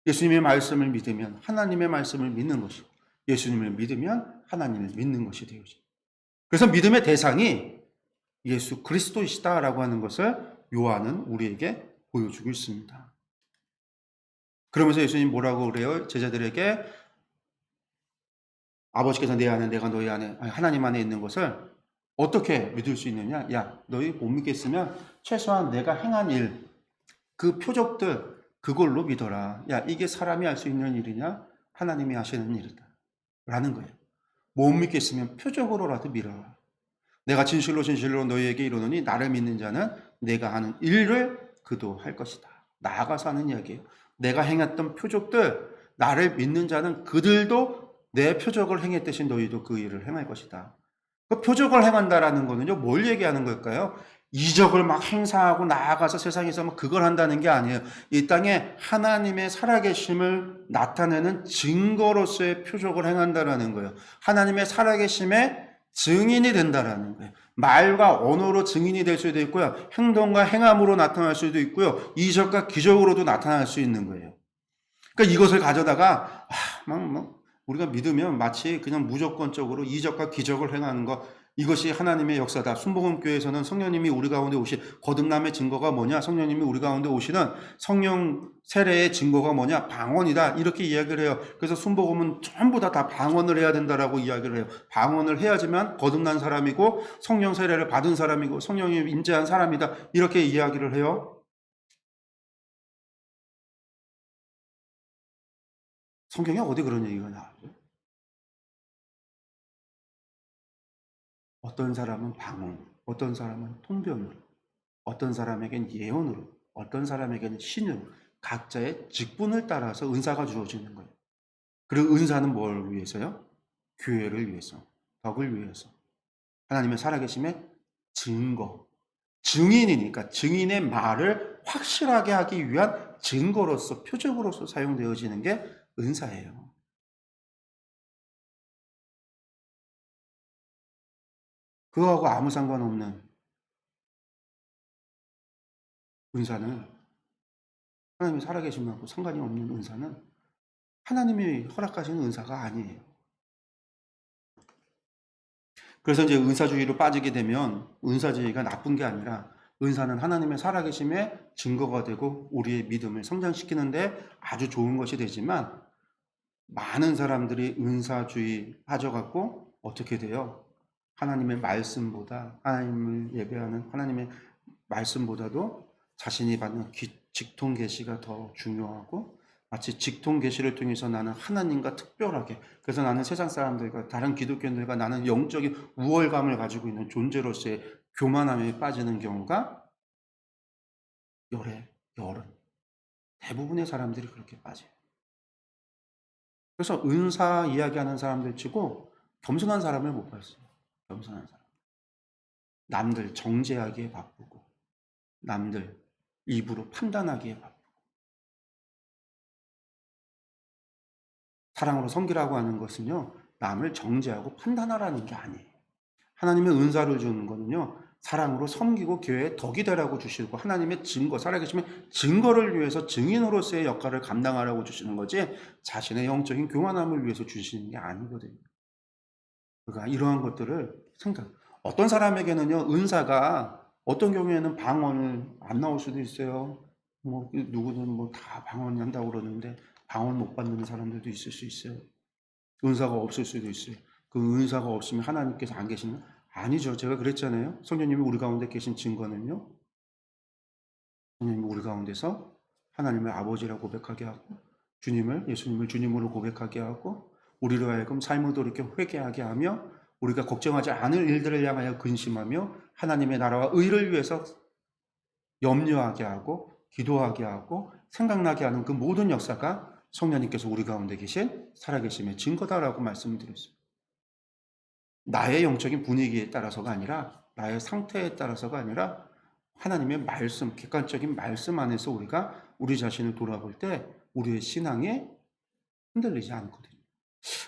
예수님의 말씀을 믿으면 하나님의 말씀을 믿는 것이고, 예수님을 믿으면 하나님을 믿는 것이 되어져. 그래서 믿음의 대상이 예수 그리스도이시다라고 하는 것을 요한은 우리에게 보여주고 있습니다. 그러면서 예수님 뭐라고 그래요? 제자들에게 아버지께서 내 안에 내가 너희 안에 아니, 하나님 안에 있는 것을 어떻게 믿을 수 있느냐? 야, 너희 못 믿겠으면 최소한 내가 행한 일, 그 표적들 그걸로 믿어라. 야, 이게 사람이 할 수 있는 일이냐? 하나님이 하시는 일이다. 라는 거예요. 못 믿겠으면 표적으로라도 믿어라. 내가 진실로 진실로 너희에게 이르노니 나를 믿는 자는 내가 하는 일을 그도 할 것이다. 나아가서 하는 이야기예요. 내가 행했던 표적들, 나를 믿는 자는 그들도 내 표적을 행했듯이 너희도 그 일을 행할 것이다. 그 표적을 행한다라는 거는요, 뭘 얘기하는 걸까요? 이적을 막 행사하고 나아가서 세상에서 막 그걸 한다는 게 아니에요. 이 땅에 하나님의 살아계심을 나타내는 증거로서의 표적을 행한다라는 거예요. 하나님의 살아계심의 증인이 된다라는 거예요. 말과 언어로 증인이 될 수도 있고요. 행동과 행함으로 나타날 수도 있고요. 이적과 기적으로도 나타날 수 있는 거예요. 그러니까 이것을 가져다가 우리가 믿으면 마치 그냥 무조건적으로 이적과 기적을 행하는 것, 이것이 하나님의 역사다. 순복음교회에서는 성령님이 우리 가운데 오신 거듭남의 증거가 뭐냐? 성령님이 우리 가운데 오시는 성령 세례의 증거가 뭐냐? 방언이다. 이렇게 이야기를 해요. 그래서 순복음은 전부 다 방언을 해야 된다라고 이야기를 해요. 방언을 해야지만 거듭난 사람이고 성령 세례를 받은 사람이고 성령이 임재한 사람이다. 이렇게 이야기를 해요. 성경에 어디 그런 얘기가 나와요? 어떤 사람은 방언, 어떤 사람은 통변으로, 어떤 사람에겐 예언으로, 어떤 사람에게는 신으로 각자의 직분을 따라서 은사가 주어지는 거예요. 그리고 은사는 뭘 위해서요? 교회를 위해서, 덕을 위해서. 하나님의 살아계심의 증거, 증인이니까 증인의 말을 확실하게 하기 위한 증거로서, 표적으로서 사용되어지는 게 은사예요. 그거하고 아무 상관없는 은사는, 하나님이 살아계신 분하고 상관이 없는 은사는 하나님이 허락하시는 은사가 아니에요. 그래서 이제 은사주의로 빠지게 되면 은사주의가 나쁜 게 아니라 은사는 하나님의 살아계심의 증거가 되고 우리의 믿음을 성장시키는데 아주 좋은 것이 되지만, 많은 사람들이 은사주의 빠져갖고 어떻게 돼요? 하나님의 말씀보다, 하나님을 예배하는 하나님의 말씀보다도 자신이 받는 직통 계시가 더 중요하고, 마치 직통 계시를 통해서 나는 하나님과 특별하게, 그래서 나는 세상 사람들과 다른 기독교인들과 나는 영적인 우월감을 가지고 있는 존재로서의 교만함에 빠지는 경우가 열은 대부분의 사람들이 그렇게 빠져요. 그래서 은사 이야기하는 사람들 치고 겸손한 사람을 못 봤어요. 겸손한 사람. 남들 정죄하기에 바쁘고, 남들 입으로 판단하기에 바쁘고. 사랑으로 섬기라고 하는 것은요, 남을 정죄하고 판단하라는 게 아니에요. 하나님의 은사를 주는 거는요, 사랑으로 섬기고 교회에 덕이 되라고 주시고, 하나님의 증거, 살아계시면 증거를 위해서 증인으로서의 역할을 감당하라고 주시는 거지, 자신의 영적인 교만함을 위해서 주시는 게 아니거든요. 그러니까 이러한 것들을 어떤 사람에게는요, 은사가 어떤 경우에는 방언을 안 나올 수도 있어요. 뭐 누구든 뭐 다 방언 한다고 그러는데 방언 못 받는 사람들도 있을 수 있어요. 은사가 없을 수도 있어요. 그 은사가 없으면 하나님께서 안 계시는? 아니죠. 제가 그랬잖아요. 성령님이 우리 가운데 계신 증거는요, 성령님이 우리 가운데서 하나님의 아버지라고 고백하게 하고, 예수님을 주님으로 고백하게 하고, 우리로 하여금 삶을 돌이켜 회개하게 하며, 우리가 걱정하지 않을 일들을 향하여 근심하며 하나님의 나라와 의를 위해서 염려하게 하고 기도하게 하고 생각나게 하는 그 모든 역사가 성령님께서 우리 가운데 계신 살아계심의 증거다라고 말씀드렸어요. 나의 영적인 분위기에 따라서가 아니라, 나의 상태에 따라서가 아니라 하나님의 말씀, 객관적인 말씀 안에서 우리가 우리 자신을 돌아볼 때 우리의 신앙에 흔들리지 않거든요.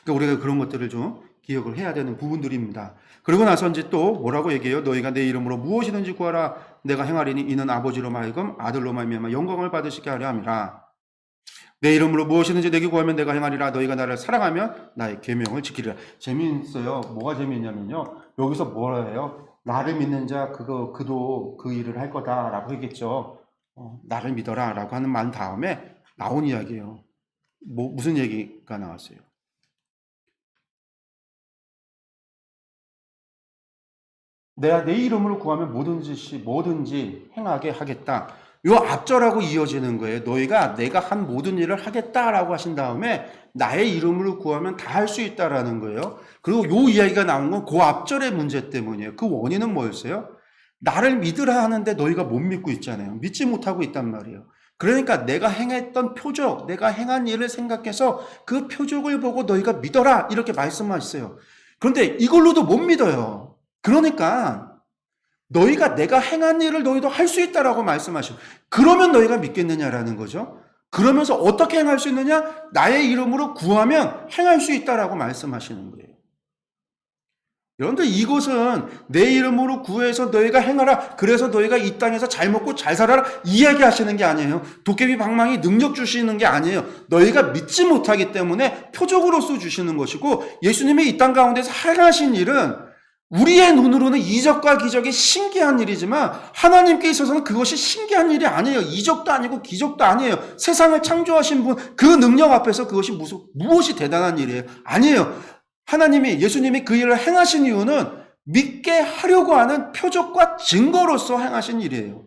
그러니까 우리가 그런 것들을 좀 기억을 해야 되는 부분들입니다. 그리고 나서 이제 또 뭐라고 얘기해요? 너희가 내 이름으로 무엇이든지 구하라 내가 행하리니 이는 아버지로 말미암아 아들로 말미암아 영광을 받으시게 하려 함이라. 내 이름으로 무엇이든지 내게 구하면 내가 행하리라. 너희가 나를 사랑하면 나의 계명을 지키리라. 재미있어요. 뭐가 재미있냐면요, 여기서 뭐라 해요? 나를 믿는 자 그도 그 일을 할 거다라고 했겠죠. 나를 믿어라라고 하는 말 다음에 나온 이야기예요. 무슨 얘기가 나왔어요? 내가 내 이름으로 구하면 뭐든지 행하게 하겠다. 요 앞절하고 이어지는 거예요. 너희가 내가 한 모든 일을 하겠다라고 하신 다음에 나의 이름으로 구하면 다 할 수 있다라는 거예요. 그리고 요 이야기가 나온 건 그 앞절의 문제 때문이에요. 그 원인은 뭐였어요? 나를 믿으라 하는데 너희가 못 믿고 있잖아요. 믿지 못하고 있단 말이에요. 그러니까 내가 행했던 표적, 내가 행한 일을 생각해서 그 표적을 보고 너희가 믿어라 이렇게 말씀하셨어요. 그런데 이걸로도 못 믿어요. 그러니까 너희가 내가 행한 일을 너희도 할 수 있다라고 말씀하시고, 그러면 너희가 믿겠느냐라는 거죠. 그러면서 어떻게 행할 수 있느냐? 나의 이름으로 구하면 행할 수 있다라고 말씀하시는 거예요. 여러분들, 이것은 내 이름으로 구해서 너희가 행하라, 그래서 너희가 이 땅에서 잘 먹고 잘 살아라 이야기하시는 게 아니에요. 도깨비 방망이 능력 주시는 게 아니에요. 너희가 믿지 못하기 때문에 표적으로서 주시는 것이고, 예수님이 이 땅 가운데서 행하신 일은 우리의 눈으로는 이적과 기적이 신기한 일이지만 하나님께 있어서는 그것이 신기한 일이 아니에요. 이적도 아니고 기적도 아니에요. 세상을 창조하신 분, 그 능력 앞에서 그것이 무엇이 대단한 일이에요? 아니에요. 하나님이, 예수님이 그 일을 행하신 이유는 믿게 하려고 하는 표적과 증거로서 행하신 일이에요.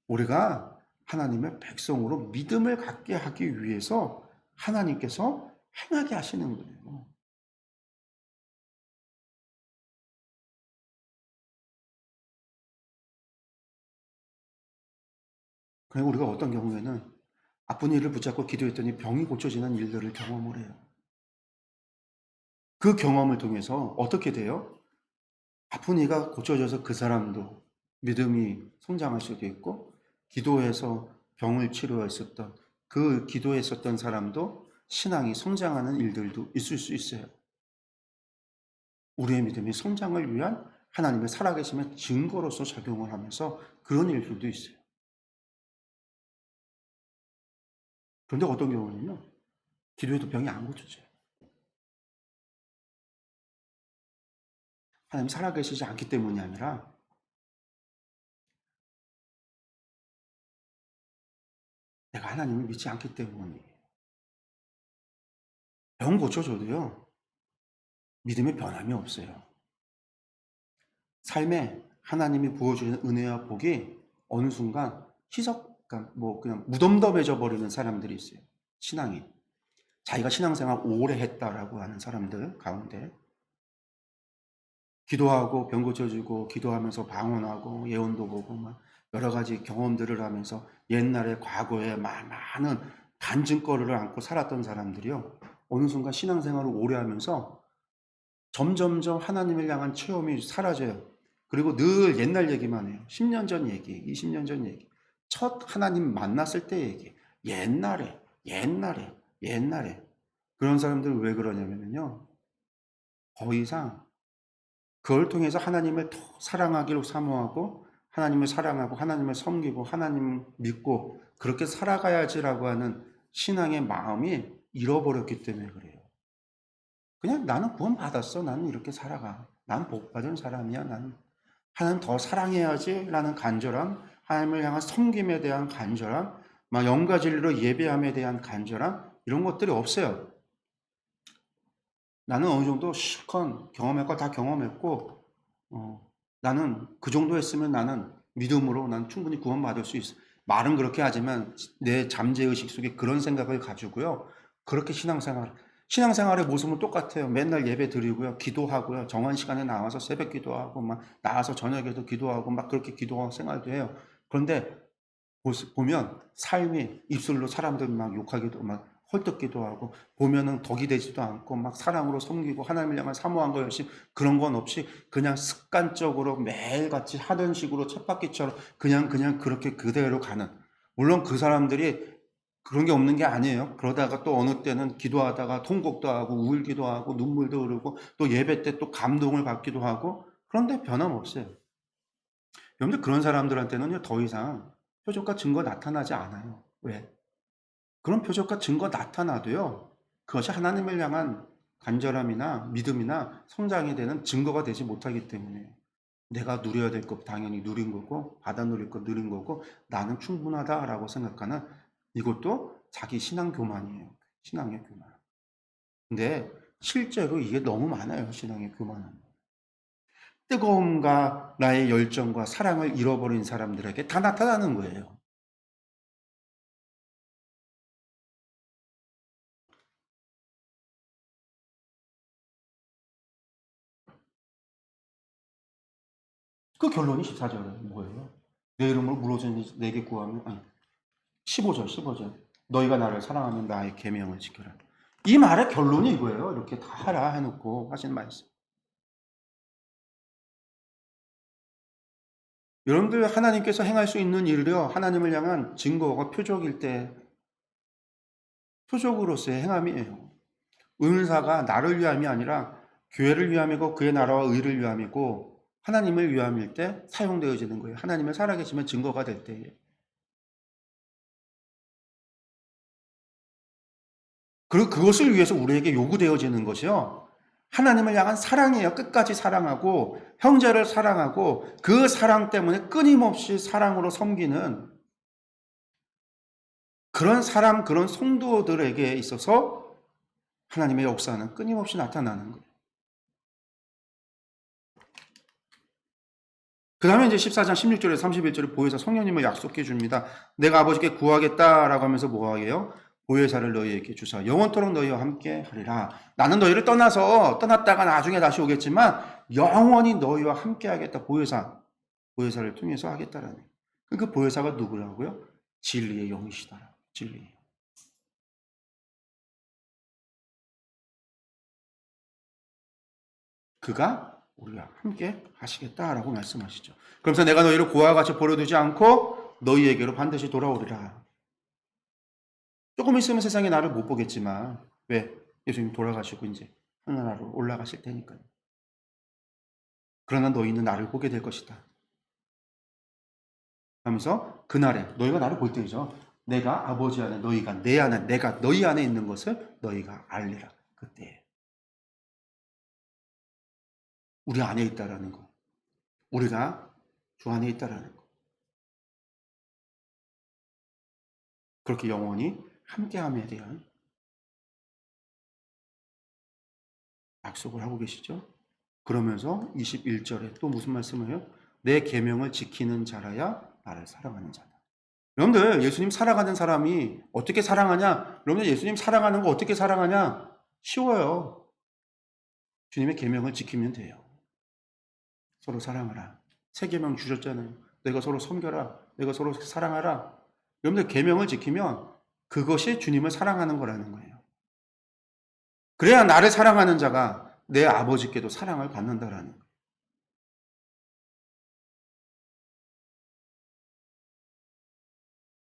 우리가 하나님의 백성으로 믿음을 갖게 하기 위해서 하나님께서 행하게 하시는 거예요. 그리고 우리가 어떤 경우에는 아픈 일을 붙잡고 기도했더니 병이 고쳐지는 일들을 경험을 해요. 그 경험을 통해서 어떻게 돼요? 아픈 이가 고쳐져서 그 사람도 믿음이 성장할 수도 있고, 기도해서 병을 치료했었던 그 기도했었던 사람도 신앙이 성장하는 일들도 있을 수 있어요. 우리의 믿음이 성장을 위한 하나님의 살아계심의 증거로서 작용을 하면서 그런 일들도 있어요. 그런데 어떤 경우는요, 기도해도 병이 안 고쳐져요. 하나님이 살아계시지 않기 때문이 아니라 내가 하나님을 믿지 않기 때문이에요. 병 고쳐줘도요, 믿음의 변함이 없어요. 삶에 하나님이 부어주는 은혜와 복이 어느 순간 그러니까 그냥 무덤덤해져 버리는 사람들이 있어요. 신앙이. 자기가 신앙생활 오래 했다라고 하는 사람들 가운데 기도하고 병 고쳐주고 기도하면서 방언하고 예언도 보고 막 여러 가지 경험들을 하면서 옛날에 과거에 많은 간증거리를 안고 살았던 사람들이요, 어느 순간 신앙생활을 오래 하면서 점점점 하나님을 향한 체험이 사라져요. 그리고 늘 옛날 얘기만 해요. 10년 전 얘기, 20년 전 얘기. 첫 하나님 만났을 때 얘기. 옛날에. 그런 사람들은 왜 그러냐면요, 더 이상 그걸 통해서 하나님을 더 사랑하기로 사모하고, 하나님을 사랑하고, 하나님을 섬기고, 하나님을 믿고, 그렇게 살아가야지라고 하는 신앙의 마음이 잃어버렸기 때문에 그래요. 그냥 나는 구원 받았어. 나는 이렇게 살아가. 난 복 받은 사람이야. 나는 하나님 더 사랑해야지라는 간절함, 하나님을 향한 섬김에 대한 간절함, 막 영과 진리로 예배함에 대한 간절함, 이런 것들이 없어요. 나는 어느 정도 실컷 경험할 거 다 경험했고, 나는 그 정도 했으면 나는 믿음으로 난 충분히 구원받을 수 있어. 말은 그렇게 하지만 내 잠재의식 속에 그런 생각을 가지고요, 그렇게 신앙생활의 모습은 똑같아요. 맨날 예배 드리고요, 기도하고요, 정한 시간에 나와서 새벽 기도하고, 막 나와서 저녁에도 기도하고, 막 그렇게 기도하고 생활도 해요. 그런데 보면 삶이 입술로 사람들 막 욕하기도, 막 헐뜯기도 하고, 보면은 덕이 되지도 않고, 막 사랑으로 섬기고 하나님을 향한 사모한 거 열심히, 그런 건 없이 그냥 습관적으로 매일같이 하던 식으로 쳇바퀴처럼 그냥 그렇게 그대로 가는, 물론 그 사람들이 그런 게 없는 게 아니에요. 그러다가 또 어느 때는 기도하다가 통곡도 하고 울기도 하고 눈물도 흐르고 또 예배 때 또 감동을 받기도 하고, 그런데 변함없어요. 여러분들, 그런 사람들한테는 더 이상 표적과 증거 나타나지 않아요. 왜? 그런 표적과 증거 나타나도요, 그것이 하나님을 향한 간절함이나 믿음이나 성장이 되는 증거가 되지 못하기 때문에, 내가 누려야 될 것 당연히 누린 거고, 받아 누릴 것 누린 거고, 나는 충분하다라고 생각하는, 이것도 자기 신앙 교만이에요. 신앙의 교만. 근데 실제로 이게 너무 많아요. 신앙의 교만은. 뜨거움과 나의 열정과 사랑을 잃어버린 사람들에게 다 나타나는 거예요. 그 결론이 14절에 뭐예요? 내 이름을 물어주니 내게 구하면, 아니, 15절. 너희가 나를 사랑하면 나의 계명을 지켜라. 이 말의 결론이 이거예요. 이렇게 다 하라 해놓고 하신 말씀. 여러분들 하나님께서 행할 수 있는 일을요, 하나님을 향한 증거가 표적일 때 표적으로서의 행함이에요. 은사가 나를 위함이 아니라 교회를 위함이고 그의 나라와 의를 위함이고 하나님을 위함일 때 사용되어지는 거예요. 하나님을 살아계시면 증거가 될 때예요. 그리고 그것을 위해서 우리에게 요구되어지는 것이요, 하나님을 향한 사랑이에요. 끝까지 사랑하고 형제를 사랑하고 그 사랑 때문에 끊임없이 사랑으로 섬기는 그런 사람, 그런 성도들에게 있어서 하나님의 역사는 끊임없이 나타나는 거예요. 그 다음에 이제 14장 16절에 31절에 보혜사 성령님을 약속해 줍니다. 내가 아버지께 구하겠다라고 하면서 뭐 하게요? 보혜사를 너희에게 주사 영원토록 너희와 함께 하리라. 나는 너희를 떠났다가 나중에 다시 오겠지만 영원히 너희와 함께 하겠다. 보혜사를 통해서 하겠다라는. 그 보혜사가 누구라고요? 진리의 영이시다. 진리의 영. 그가 우리와 함께 하시겠다라고 말씀하시죠. 그러면서 내가 너희를 고아와 같이 버려두지 않고 너희에게로 반드시 돌아오리라. 조금 있으면 세상에 나를 못 보겠지만, 왜? 예수님 돌아가시고 이제 하늘나라로 올라가실 테니까요. 그러나 너희는 나를 보게 될 것이다 하면서 그날에 너희가 나를 볼 때이죠. 내가 아버지 안에, 너희가 내 안에, 내가 너희 안에 있는 것을 너희가 알리라. 그때 우리 안에 있다라는 거, 우리가 주 안에 있다라는 거, 그렇게 영원히 함께함에 대한 약속을 하고 계시죠. 그러면서 21절에 또 무슨 말씀을 해요? 내 계명을 지키는 자라야 나를 사랑하는 자다. 여러분들 예수님 사랑하는 사람이 어떻게 사랑하냐? 여러분들 예수님 사랑하는 거 어떻게 사랑하냐? 쉬워요. 주님의 계명을 지키면 돼요. 서로 사랑하라. 새 계명 주셨잖아요. 내가 서로 섬겨라. 내가 서로 사랑하라. 여러분들 계명을 지키면 그것이 주님을 사랑하는 거라는 거예요. 그래야 나를 사랑하는 자가 내 아버지께도 사랑을 받는다라는 거예요.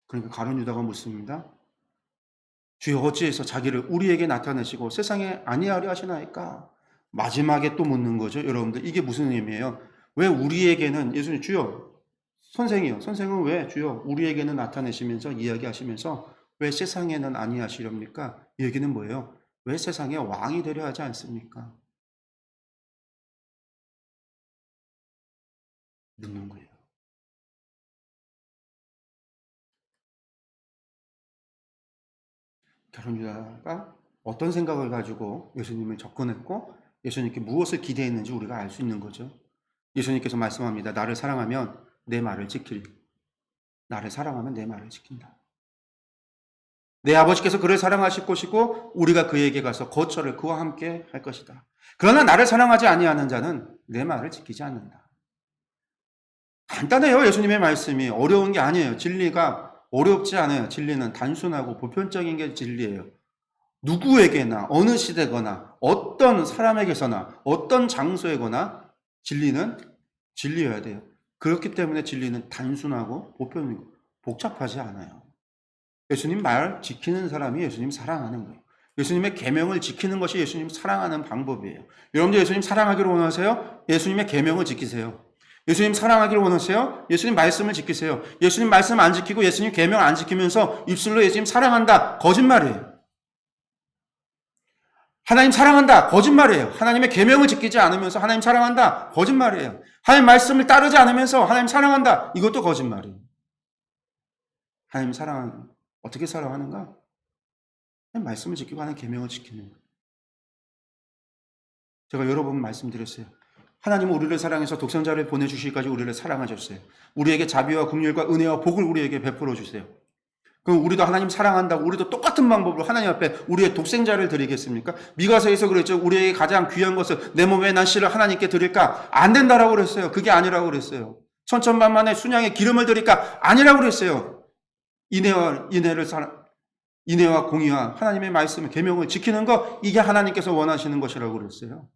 그러니까 가룟 유다가 묻습니다. 주여 어찌해서 자기를 우리에게 나타내시고 세상에 아니하려 하시나이까? 마지막에 또 묻는 거죠. 여러분들 이게 무슨 의미예요? 왜 우리에게는, 예수님 주여, 선생은 왜 주여 우리에게는 나타내시면서 이야기하시면서 왜 세상에는 아니하시렵니까? 이 얘기는 뭐예요? 왜 세상에 왕이 되려 하지 않습니까? 묻는 거예요. 가룟 유다가 어떤 생각을 가지고 예수님을 접근했고 예수님께 무엇을 기대했는지 우리가 알 수 있는 거죠. 예수님께서 말씀합니다. 나를 사랑하면 내 말을 지키리. 나를 사랑하면 내 말을 지킨다. 내 아버지께서 그를 사랑하실 것이고 우리가 그에게 가서 거처를 그와 함께 할 것이다. 그러나 나를 사랑하지 아니하는 자는 내 말을 지키지 않는다. 간단해요. 예수님의 말씀이 어려운 게 아니에요. 진리가 어렵지 않아요. 진리는 단순하고 보편적인 게 진리예요. 누구에게나 어느 시대거나 어떤 사람에게서나 어떤 장소에거나 진리는 진리여야 돼요. 그렇기 때문에 진리는 단순하고 보편이고 복잡하지 않아요. 예수님 말 지키는 사람이 예수님 사랑하는 거예요. 예수님의 계명을 지키는 것이 예수님 사랑하는 방법이에요. 여러분들 예수님 사랑하기를 원하세요? 예수님의 계명을 지키세요. 예수님 사랑하기를 원하세요? 예수님 말씀을 지키세요. 예수님 말씀 안 지키고 예수님 계명 안 지키면서 입술로 예수님 사랑한다. 거짓말이에요. 하나님 사랑한다. 거짓말이에요. 하나님의 계명을 지키지 않으면서 하나님 사랑한다. 거짓말이에요. 하나님 말씀을 따르지 않으면서 하나님 사랑한다. 이것도 거짓말이에요. 하나님 사랑하는, 어떻게 사랑하는가? 하나님 말씀을 지키고 하나님 계명을 지키는 거예요. 제가 여러 번 말씀드렸어요. 하나님은 우리를 사랑해서 독생자를 보내주시기까지 우리를 사랑하셨어요. 우리에게 자비와 긍휼과 은혜와 복을 우리에게 베풀어 주세요. 그럼 우리도 하나님 사랑한다고 우리도 똑같은 방법으로 하나님 앞에 우리의 독생자를 드리겠습니까? 미가서에서 그랬죠. 우리에게 가장 귀한 것을 내 몸의 난 씨를 하나님께 드릴까? 안 된다라고 그랬어요. 그게 아니라고 그랬어요. 천천만만의 순양의 기름을 드릴까? 아니라고 그랬어요. 인애와 공의와 하나님의 말씀을 계명을 지키는 거, 이게 하나님께서 원하시는 것이라고 그랬어요.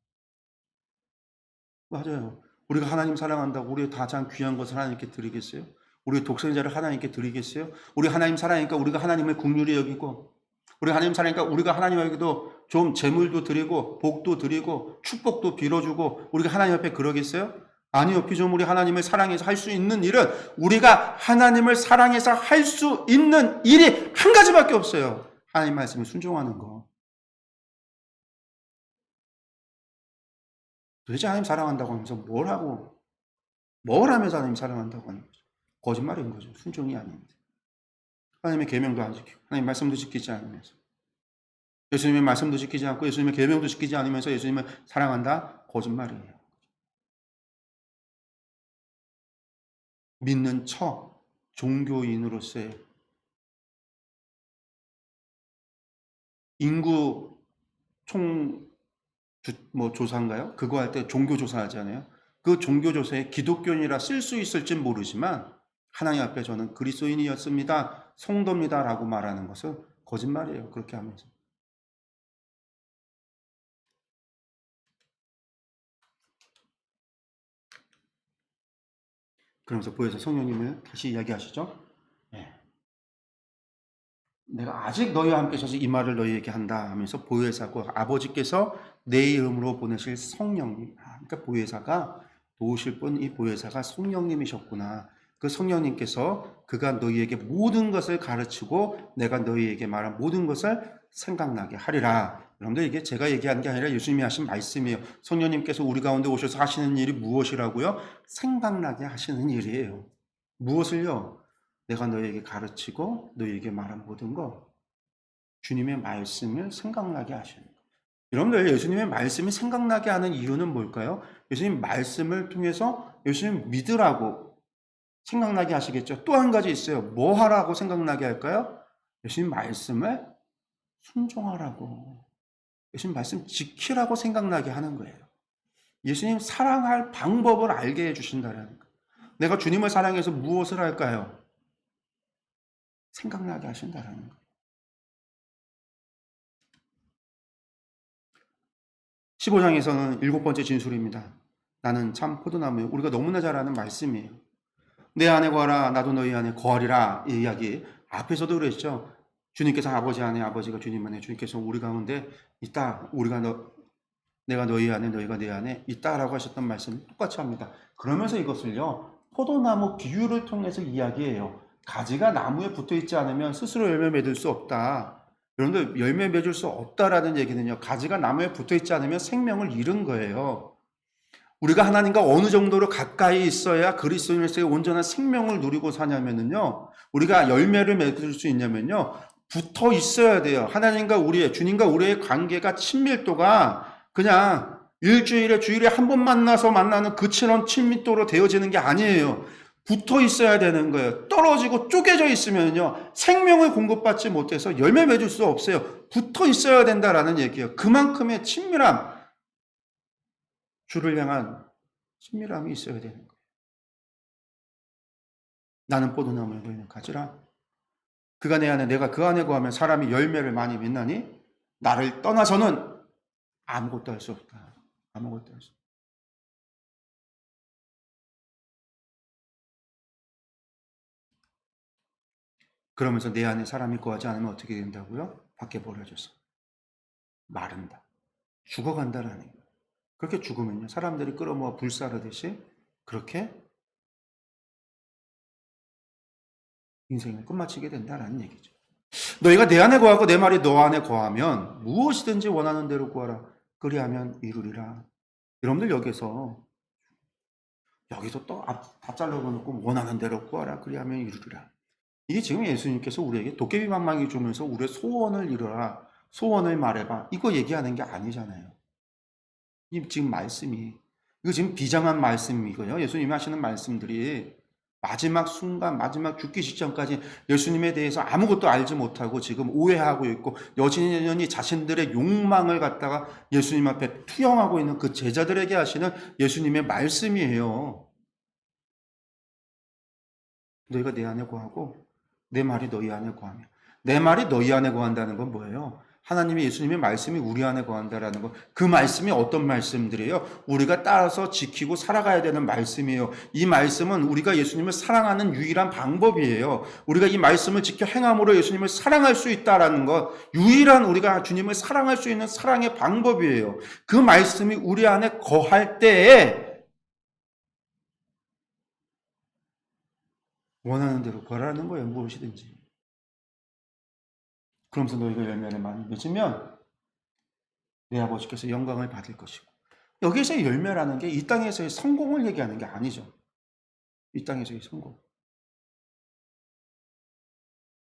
맞아요. 우리가 하나님 사랑한다고 우리의 가장 귀한 것을 하나님께 드리겠어요? 우리의 독생자를 하나님께 드리겠어요? 우리 하나님 사랑하니까 우리가 하나님을 긍휼히 여기고, 우리 하나님 사랑하니까 우리가 하나님에게도 좀 재물도 드리고 복도 드리고 축복도 빌어주고 우리가 하나님 앞에 그러겠어요? 아니요. 피조물이 하나님을 사랑해서 할 수 있는 일은, 우리가 하나님을 사랑해서 할 수 있는 일이 한 가지밖에 없어요. 하나님 말씀에 순종하는 거. 도대체 하나님 사랑한다고 하면서 뭘 하면서 하나님 사랑한다고 하는 거죠? 거짓말인 거죠. 순종이 아닙니다. 하나님의 계명도 안 지키고 하나님 말씀도 지키지 않으면서, 예수님의 말씀도 지키지 않고 예수님의 계명도 지키지 않으면서 예수님을 사랑한다? 거짓말이에요. 믿는 척 종교인으로서의 인구 조사인가요? 그거 할 때 종교조사 하잖아요. 그 종교조사에 기독교인이라 쓸 수 있을진 모르지만 하나님 앞에 저는 그리스도인이었습니다, 성도입니다 라고 말하는 것은 거짓말이에요. 그렇게 하면서. 그러면서 보혜사 성령님을 다시 이야기하시죠. 네. 내가 아직 너희와 함께 있어서 이 말을 너희에게 한다 하면서 보혜사고, 아버지께서 내 이름으로 보내실 성령님, 그러니까 보혜사가 도우실 분, 이 보혜사가 성령님이셨구나. 그 성령님께서 그가 너희에게 모든 것을 가르치고 내가 너희에게 말한 모든 것을 생각나게 하리라. 여러분들, 이게 제가 얘기한 게 아니라 예수님이 하신 말씀이에요. 성령님께서 우리 가운데 오셔서 하시는 일이 무엇이라고요? 생각나게 하시는 일이에요. 무엇을요? 내가 너희에게 가르치고 너희에게 말한 모든 것, 주님의 말씀을 생각나게 하시는 것. 여러분들, 예수님의 말씀이 생각나게 하는 이유는 뭘까요? 예수님 말씀을 통해서 예수님 믿으라고 생각나게 하시겠죠. 또 한 가지 있어요. 뭐 하라고 생각나게 할까요? 예수님 말씀을 순종하라고, 예수님 말씀 지키라고 생각나게 하는 거예요. 예수님 사랑할 방법을 알게 해주신다는 거예요. 내가 주님을 사랑해서 무엇을 할까요? 생각나게 하신다는 거예요. 15장에서는 7번째 진술입니다. 나는 참 포도나무예요. 우리가 너무나 잘 아는 말씀이에요. 내 안에 거하라, 나도 너희 안에 거하리라. 이 이야기 앞에서도 그랬죠. 주님께서 아버지 안에, 아버지가 주님 안에, 주님께서 우리 가운데 있다. 내가 너희 안에, 너희가 내 안에 있다라고 하셨던 말씀 똑같이 합니다. 그러면서 이것을요, 포도나무 비유를 통해서 이야기해요. 가지가 나무에 붙어 있지 않으면 스스로 열매 맺을 수 없다. 여러분들, 열매 맺을 수 없다라는 얘기는요, 가지가 나무에 붙어 있지 않으면 생명을 잃은 거예요. 우리가 하나님과 어느 정도로 가까이 있어야 그리스도인으로서의 온전한 생명을 누리고 사냐면요, 우리가 열매를 맺을 수 있냐면요, 붙어 있어야 돼요. 주님과 우리의 관계가, 친밀도가 그냥 일주일에 주일에 한 번 만나서 만나는 그처럼 친밀도로 되어지는 게 아니에요. 붙어 있어야 되는 거예요. 떨어지고 쪼개져 있으면요, 생명을 공급받지 못해서 열매 맺을 수 없어요. 붙어 있어야 된다라는 얘기예요. 그만큼의 친밀함, 주를 향한 친밀함이 있어야 되는 거예요. 나는 포도나무에 보이는 가지라. 그가 내 안에, 내가 그 안에 거하면 사람이 열매를 많이 맺나니 나를 떠나서는 아무것도 할 수 없다. 아무것도 할 수 없다. 그러면서 내 안에 사람이 거하지 않으면 어떻게 된다고요? 밖에 버려져서 마른다. 죽어간다라는 거예요. 그렇게 죽으면요, 사람들이 끌어모아 불사르듯이 그렇게 인생을 끝마치게 된다라는 얘기죠. 너희가 내 안에 거하고 내 말이 너 안에 거하면 무엇이든지 원하는 대로 구하라. 그리하면 이루리라. 여러분들, 여기서 또 다 잘라놓고 원하는 대로 구하라. 그리하면 이루리라. 이게 지금 예수님께서 우리에게 도깨비 방망이 주면서 우리의 소원을 이루라, 소원을 말해봐, 이거 얘기하는 게 아니잖아요. 이 지금 말씀이 이거 지금 비장한 말씀이고요. 예수님이 하시는 말씀들이 마지막 순간, 마지막 죽기 직전까지 예수님에 대해서 아무것도 알지 못하고 지금 오해하고 있고 여전히 자신들의 욕망을 갖다가 예수님 앞에 투영하고 있는 그 제자들에게 하시는 예수님의 말씀이에요. 너희가 내 안에 거하고 내 말이 너희 안에 거하며. 내 말이 너희 안에 거한다는 건 뭐예요? 하나님의 예수님의 말씀이 우리 안에 거한다라는 것. 그 말씀이 어떤 말씀들이에요? 우리가 따라서 지키고 살아가야 되는 말씀이에요. 이 말씀은 우리가 예수님을 사랑하는 유일한 방법이에요. 우리가 이 말씀을 지켜 행함으로 예수님을 사랑할 수 있다라는 것. 유일한 우리가 주님을 사랑할 수 있는 사랑의 방법이에요. 그 말씀이 우리 안에 거할 때에 원하는 대로 거라는 거예요. 무엇이든지. 그러면서 너희가 열매를 많이 맺으면 내 아버지께서 영광을 받을 것이고. 여기에서의 열매라는 게 이 땅에서의 성공을 얘기하는 게 아니죠. 이 땅에서의 성공.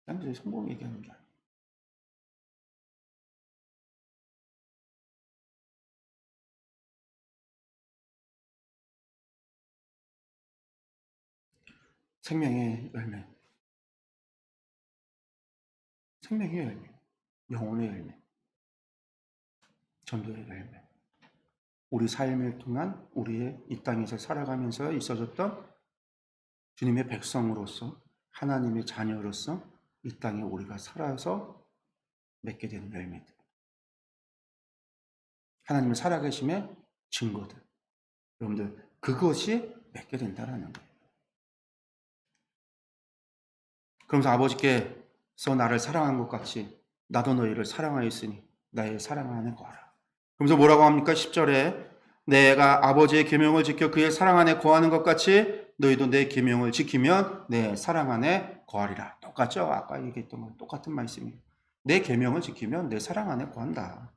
이 땅에서의 성공 얘기하는 게 아니에요. 생명의 열매. 생명의 열매. 영혼의 열매. 전도의 열매. 우리 삶을 통한 우리의 이 땅에서 살아가면서 있어졌던 주님의 백성으로서 하나님의 자녀로서 이 땅에 우리가 살아서 맺게 되는 열매들. 하나님의 살아계심의 증거들. 여러분들 그것이 맺게 된다는 거예요. 그러면서 아버지께서 나를 사랑한 것 같이 나도 너희를 사랑하였으니 나의 사랑 안에 거하라. 그러면서 뭐라고 합니까? 10절에 내가 아버지의 계명을 지켜 그의 사랑 안에 거하는 것 같이 너희도 내 계명을 지키면 내 사랑 안에 거하리라. 똑같죠? 아까 얘기했던 건 똑같은 말씀이에요. 내 계명을 지키면 내 사랑 안에 거한다.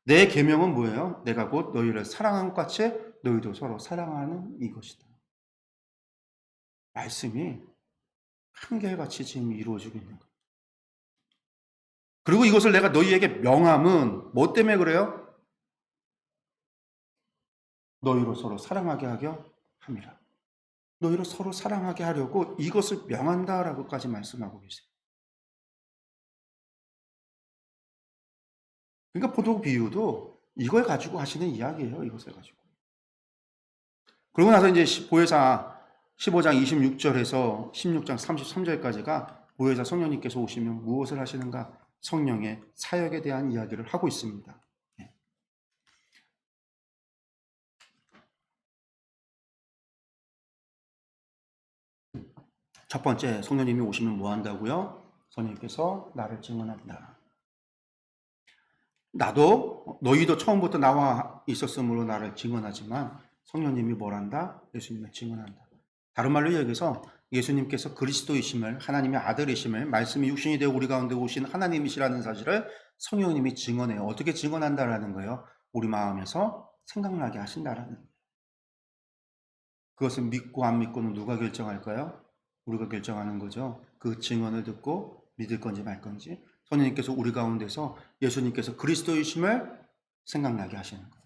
내 계명은 뭐예요? 내가 곧 너희를 사랑한 것 같이 너희도 서로 사랑하는 이것이다. 말씀이 한결같이 지금 이루어지고 있는 거예요. 그리고 이것을 내가 너희에게 명함은 뭐 때문에 그래요? 너희로 서로 사랑하게 하려 함이라. 너희로 서로 사랑하게 하려고 이것을 명한다라고까지 말씀하고 계세요. 그러니까 포도 비유도 이걸 가지고 하시는 이야기예요. 이것을 가지고. 그러고 나서 이제 보혜사 15장 26절에서 16장 33절까지가 보혜사 성령님께서 오시면 무엇을 하시는가? 성령의 사역에 대한 이야기를 하고 있습니다. 첫 번째, 성령님이 오시면 뭐 한다고요? 성령님께서 나를 증언한다. 나도 너희도 처음부터 나와 있었으므로 나를 증언하지만 성령님이 뭘 한다? 예수님을 증언한다. 다른 말로 얘기해서 예수님께서 그리스도이심을, 하나님의 아들이심을, 말씀이 육신이 되어 우리 가운데 오신 하나님이시라는 사실을 성령님이 증언해요. 어떻게 증언한다라는 거예요? 우리 마음에서 생각나게 하신다라는 거예요. 그것을 믿고 안 믿고는 누가 결정할까요? 우리가 결정하는 거죠. 그 증언을 듣고 믿을 건지 말 건지. 성령님께서 우리 가운데서 예수님께서 그리스도이심을 생각나게 하시는 거예요.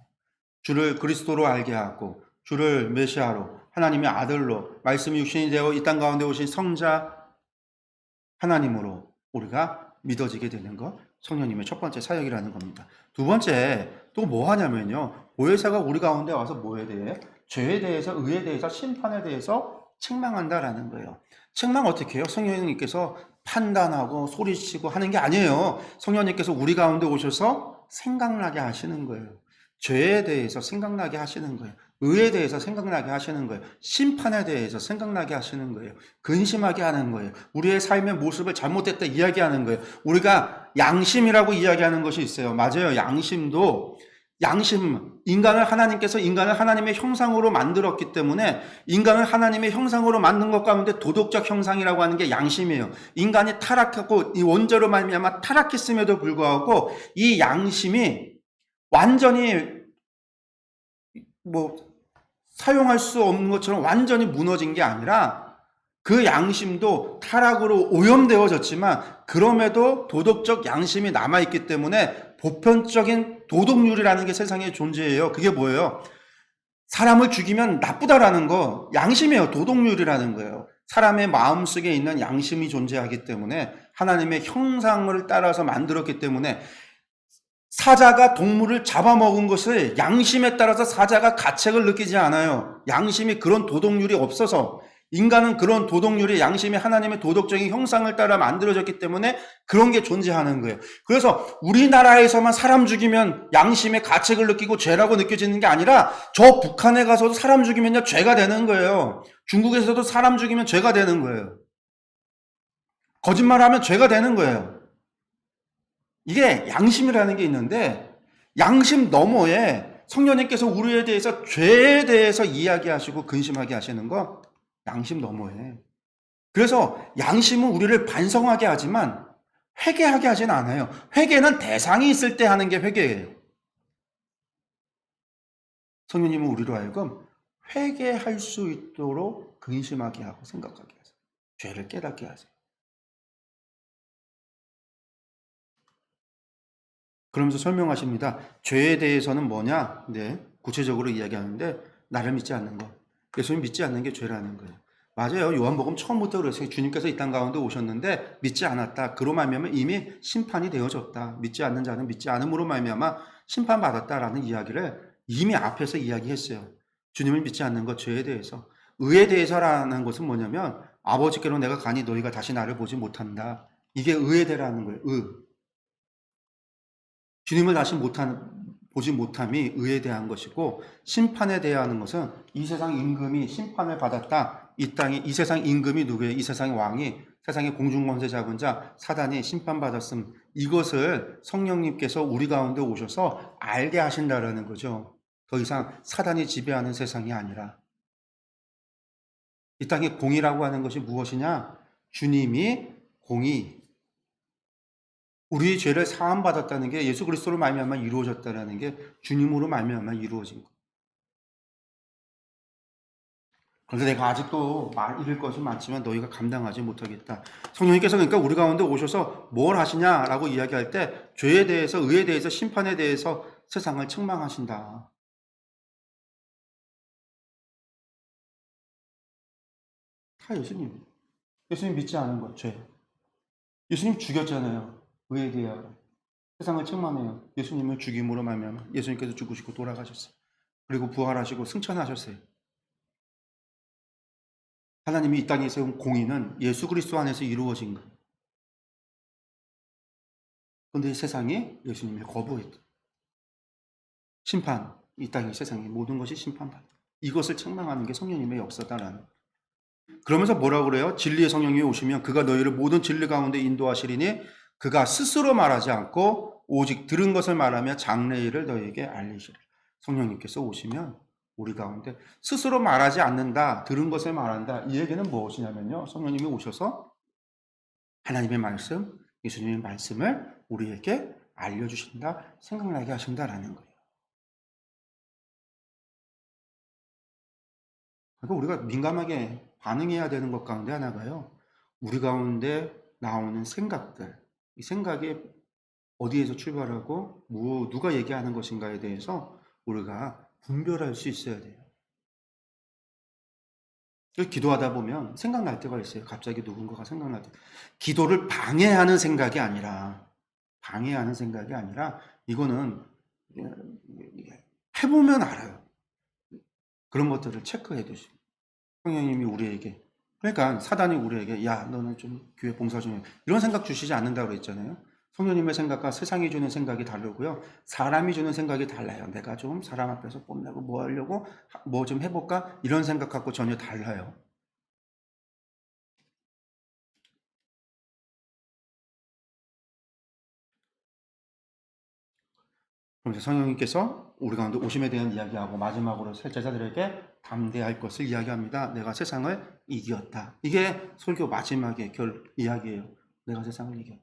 주를 그리스도로 알게 하고 주를 메시아로 하나님의 아들로 말씀이 육신이 되어 이 땅 가운데 오신 성자 하나님으로 우리가 믿어지게 되는 것. 성령님의 첫 번째 사역이라는 겁니다. 두 번째 또 뭐 하냐면요. 보혜사가 우리 가운데 와서 뭐에 대해? 죄에 대해서, 의에 대해서, 심판에 대해서 책망한다라는 거예요. 책망 어떻게 해요? 성령님께서 판단하고 소리치고 하는 게 아니에요. 성령님께서 우리 가운데 오셔서 생각나게 하시는 거예요. 죄에 대해서 생각나게 하시는 거예요. 의에 대해서 생각나게 하시는 거예요. 심판에 대해서 생각나게 하시는 거예요. 근심하게 하는 거예요. 우리의 삶의 모습을 잘못됐다 이야기하는 거예요. 우리가 양심이라고 이야기하는 것이 있어요. 맞아요. 양심도 인간을 하나님께서 인간을 하나님의 형상으로 만들었기 때문에 인간을 하나님의 형상으로 만든 것 가운데 도덕적 형상이라고 하는 게 양심이에요. 인간이 타락하고 이 원죄로 말미암아 타락했음에도 불구하고 이 양심이 완전히 사용할 수 없는 것처럼 완전히 무너진 게 아니라 그 양심도 타락으로 오염되어졌지만 그럼에도 도덕적 양심이 남아있기 때문에 보편적인 도덕률이라는 게 세상에 존재해요. 그게 뭐예요? 사람을 죽이면 나쁘다라는 거, 양심이에요. 도덕률이라는 거예요. 사람의 마음속에 있는 양심이 존재하기 때문에 하나님의 형상을 따라서 만들었기 때문에 사자가 동물을 잡아먹은 것을 양심에 따라서 사자가 가책을 느끼지 않아요. 양심이 그런 도덕률이 없어서 인간은 그런 도덕률이 양심이 하나님의 도덕적인 형상을 따라 만들어졌기 때문에 그런 게 존재하는 거예요. 그래서 우리나라에서만 사람 죽이면 양심의 가책을 느끼고 죄라고 느껴지는 게 아니라 저 북한에 가서도 사람 죽이면요 죄가 되는 거예요. 중국에서도 사람 죽이면 죄가 되는 거예요. 거짓말하면 죄가 되는 거예요. 이게 양심이라는 게 있는데 양심 너머에 성령님께서 우리에 대해서 죄에 대해서 이야기하시고 근심하게 하시는 거 양심 너머에. 그래서 양심은 우리를 반성하게 하지만 회개하게 하진 않아요. 회개는 대상이 있을 때 하는 게 회개예요. 성령님은 우리로 하여금 회개할 수 있도록 근심하게 하고 생각하게 하세요. 죄를 깨닫게 하세요. 그러면서 설명하십니다. 죄에 대해서는 뭐냐? 네, 구체적으로 이야기하는데 나를 믿지 않는 것. 예수님 믿지 않는 게 죄라는 거예요. 맞아요. 요한복음 처음부터 그랬어요. 주님께서 이 땅 가운데 오셨는데 믿지 않았다. 그로 말미암아 이미 심판이 되어졌다. 믿지 않는 자는 믿지 않음으로 말미암아 심판받았다라는 이야기를 이미 앞에서 이야기했어요. 주님을 믿지 않는 것, 죄에 대해서. 의에 대해서라는 것은 뭐냐면 아버지께로 내가 가니 너희가 다시 나를 보지 못한다. 이게 의에 대라는 거예요. 주님을 다시 보지 못함이 의에 대한 것이고 심판에 대한 것은 이 세상 임금이 심판을 받았다. 이 세상 임금이 누구예요? 이 세상의 왕이 세상의 공중권세 잡은 자 사단이 심판받았음. 이것을 성령님께서 우리 가운데 오셔서 알게 하신다라는 거죠. 더 이상 사단이 지배하는 세상이 아니라 이 땅의 공의라고 하는 것이 무엇이냐? 주님이 공의 우리의 죄를 사함 받았다는 게 예수 그리스도로 말미암아 이루어졌다라는 게 주님으로 말미암아 이루어진 것. 그런데 내가 아직도 잃을 것이 많지만 너희가 감당하지 못하겠다. 성령님께서 그러니까 우리 가운데 오셔서 뭘 하시냐라고 이야기할 때 죄에 대해서, 의에 대해서, 심판에 대해서 세상을 책망하신다. 다 예수님. 예수님 믿지 않은 것, 죄. 예수님 죽였잖아요. 의에 대하여. 세상을 책망해요. 예수님을 죽임으로 말미암아 예수님께서 죽으시고 돌아가셨어요. 그리고 부활하시고 승천하셨어요. 하나님이 이 땅에 세운 공의는 예수 그리스도 안에서 이루어진 거예요. 그런데 세상이 예수님을 거부했다. 심판, 이 땅의 세상의 모든 것이 심판받다. 이것을 책망하는 게 성령님의 역사다라는. 그러면서 뭐라고 그래요? 진리의 성령이 오시면 그가 너희를 모든 진리 가운데 인도하시리니 그가 스스로 말하지 않고 오직 들은 것을 말하며 장래일을 너희에게 알리시리라. 성령님께서 오시면 우리 가운데 스스로 말하지 않는다, 들은 것을 말한다. 이 얘기는 무엇이냐면요. 성령님이 오셔서 하나님의 말씀, 예수님의 말씀을 우리에게 알려주신다, 생각나게 하신다라는 거예요. 그러니까 우리가 민감하게 반응해야 되는 것 가운데 하나가요. 우리 가운데 나오는 생각들, 이 생각이 어디에서 출발하고 누가 얘기하는 것인가에 대해서 우리가 분별할 수 있어야 돼요. 기도하다 보면 생각날 때가 있어요. 갑자기 누군가가 생각날 때. 기도를 방해하는 생각이 아니라 이거는 해보면 알아요. 그런 것들을 체크해 두시고 성령님이 우리에게, 그러니까 사단이 우리에게 야 너는 좀 교회 봉사 좀 해, 이런 생각 주시지 않는다고 그랬잖아요. 성령님의 생각과 세상이 주는 생각이 다르고요. 사람이 주는 생각이 달라요. 내가 좀 사람 앞에서 뽐내고 뭐 하려고 뭐 좀 해볼까 이런 생각하고 전혀 달라요. 그래서 성령님께서 우리 가운데 오심에 대한 이야기하고 마지막으로 제자들에게 담대할 것을 이야기합니다. 내가 세상을 이겼다. 이게 설교 마지막의 이야기예요. 내가 세상을 이겼다.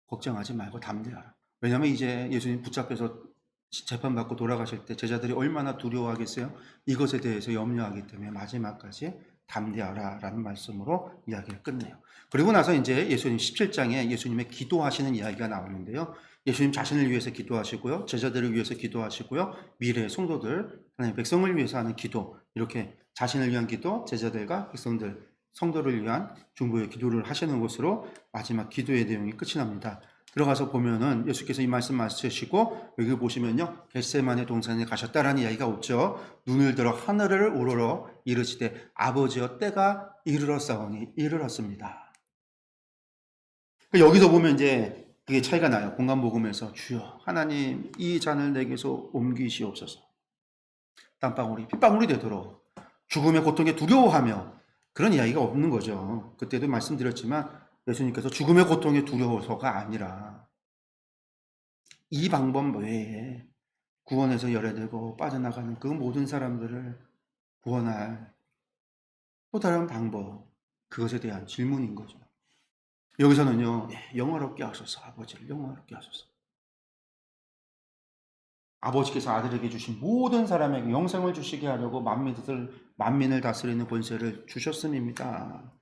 걱정하지 말고 담대하라. 왜냐하면 이제 예수님 붙잡혀서 재판받고 돌아가실 때 제자들이 얼마나 두려워하겠어요? 이것에 대해서 염려하기 때문에 마지막까지 담대하라 라는 말씀으로 이야기를 끝내요. 그리고 나서 이제 예수님 17장에 예수님의 기도하시는 이야기가 나오는데요. 예수님 자신을 위해서 기도하시고요. 제자들을 위해서 기도하시고요. 미래의 성도들, 하나님 백성을 위해서 하는 기도, 이렇게 자신을 위한 기도, 제자들과 백성들, 성도를 위한 중보의 기도를 하시는 것으로 마지막 기도의 내용이 끝이 납니다. 들어가서 보면은 예수께서 이 말씀 마치시고 여기 보시면요. 겟세마네 동산에 가셨다라는 이야기가 없죠. 눈을 들어 하늘을 우러러 이르시되 아버지여 때가 이르렀사오니 이르렀습니다. 여기서 보면 이제 그게 차이가 나요. 공간복음에서 주여 하나님 이 잔을 내게서 옮기시옵소서. 땀방울이 핏방울이 되도록 죽음의 고통에 두려워하며 그런 이야기가 없는 거죠. 그때도 말씀드렸지만 예수님께서 죽음의 고통에 두려워서가 아니라 이 방법 외에 구원에서 열애되고 빠져나가는 그 모든 사람들을 구원할 또 다른 방법, 그것에 대한 질문인 거죠. 여기서는요, 영화롭게 하소서, 아버지를 영화롭게 하소서. 아버지께서 아들에게 주신 모든 사람에게 영생을 주시게 하려고 만민을 다스리는 권세를 주셨음입니다.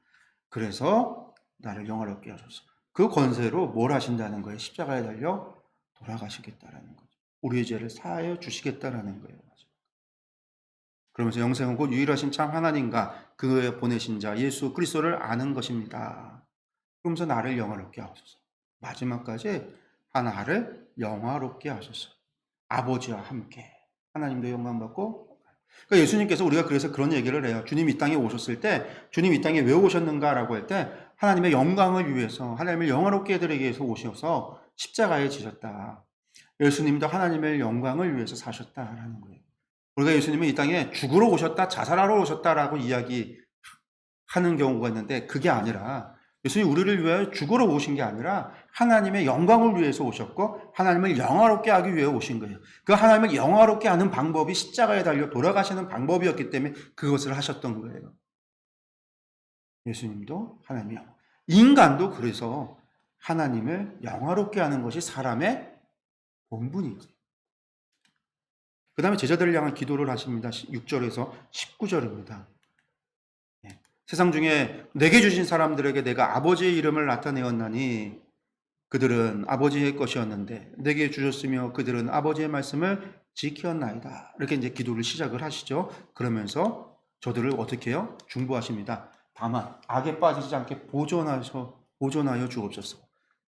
그래서 나를 영화롭게 하소서. 그 권세로 뭘 하신다는 거예요? 십자가에 달려 돌아가시겠다라는 거죠. 우리의 죄를 사하여 주시겠다라는 거예요. 그러면서 영생은 곧 유일하신 참 하나님과 그의 보내신 자 예수 그리스도를 아는 것입니다. 그러면서 나를 영화롭게 하소서. 마지막까지 나를 영화롭게 하소서. 아버지와 함께 하나님도 영광 받고. 그러니까 예수님께서 우리가 그래서 그런 얘기를 해요. 주님 이 땅에 오셨을 때 주님 이 땅에 왜 오셨는가라고 할 때 하나님의 영광을 위해서 하나님을 영화롭게 해드리기 위해서 오셔서 십자가에 지셨다. 예수님도 하나님의 영광을 위해서 사셨다라는 거예요. 우리가 예수님은 이 땅에 죽으러 오셨다, 자살하러 오셨다라고 이야기하는 경우가 있는데 그게 아니라 예수님 우리를 위하여 죽으러 오신 게 아니라 하나님의 영광을 위해서 오셨고 하나님을 영화롭게 하기 위해 오신 거예요. 그 하나님을 영화롭게 하는 방법이 십자가에 달려 돌아가시는 방법이었기 때문에 그것을 하셨던 거예요. 예수님도 하나님의 영광. 인간도 그래서 하나님을 영화롭게 하는 것이 사람의 본분이에요. 그 다음에 제자들을 향한 기도를 하십니다. 6절에서 19절입니다. 세상 중에 내게 주신 사람들에게 내가 아버지의 이름을 나타내었나니 그들은 아버지의 것이었는데 내게 주셨으며 그들은 아버지의 말씀을 지켰나이다. 이렇게 이제 기도를 시작을 하시죠. 그러면서 저들을 어떻게 해요? 중보하십니다. 다만 악에 빠지지 않게 보존하여 주옵소서.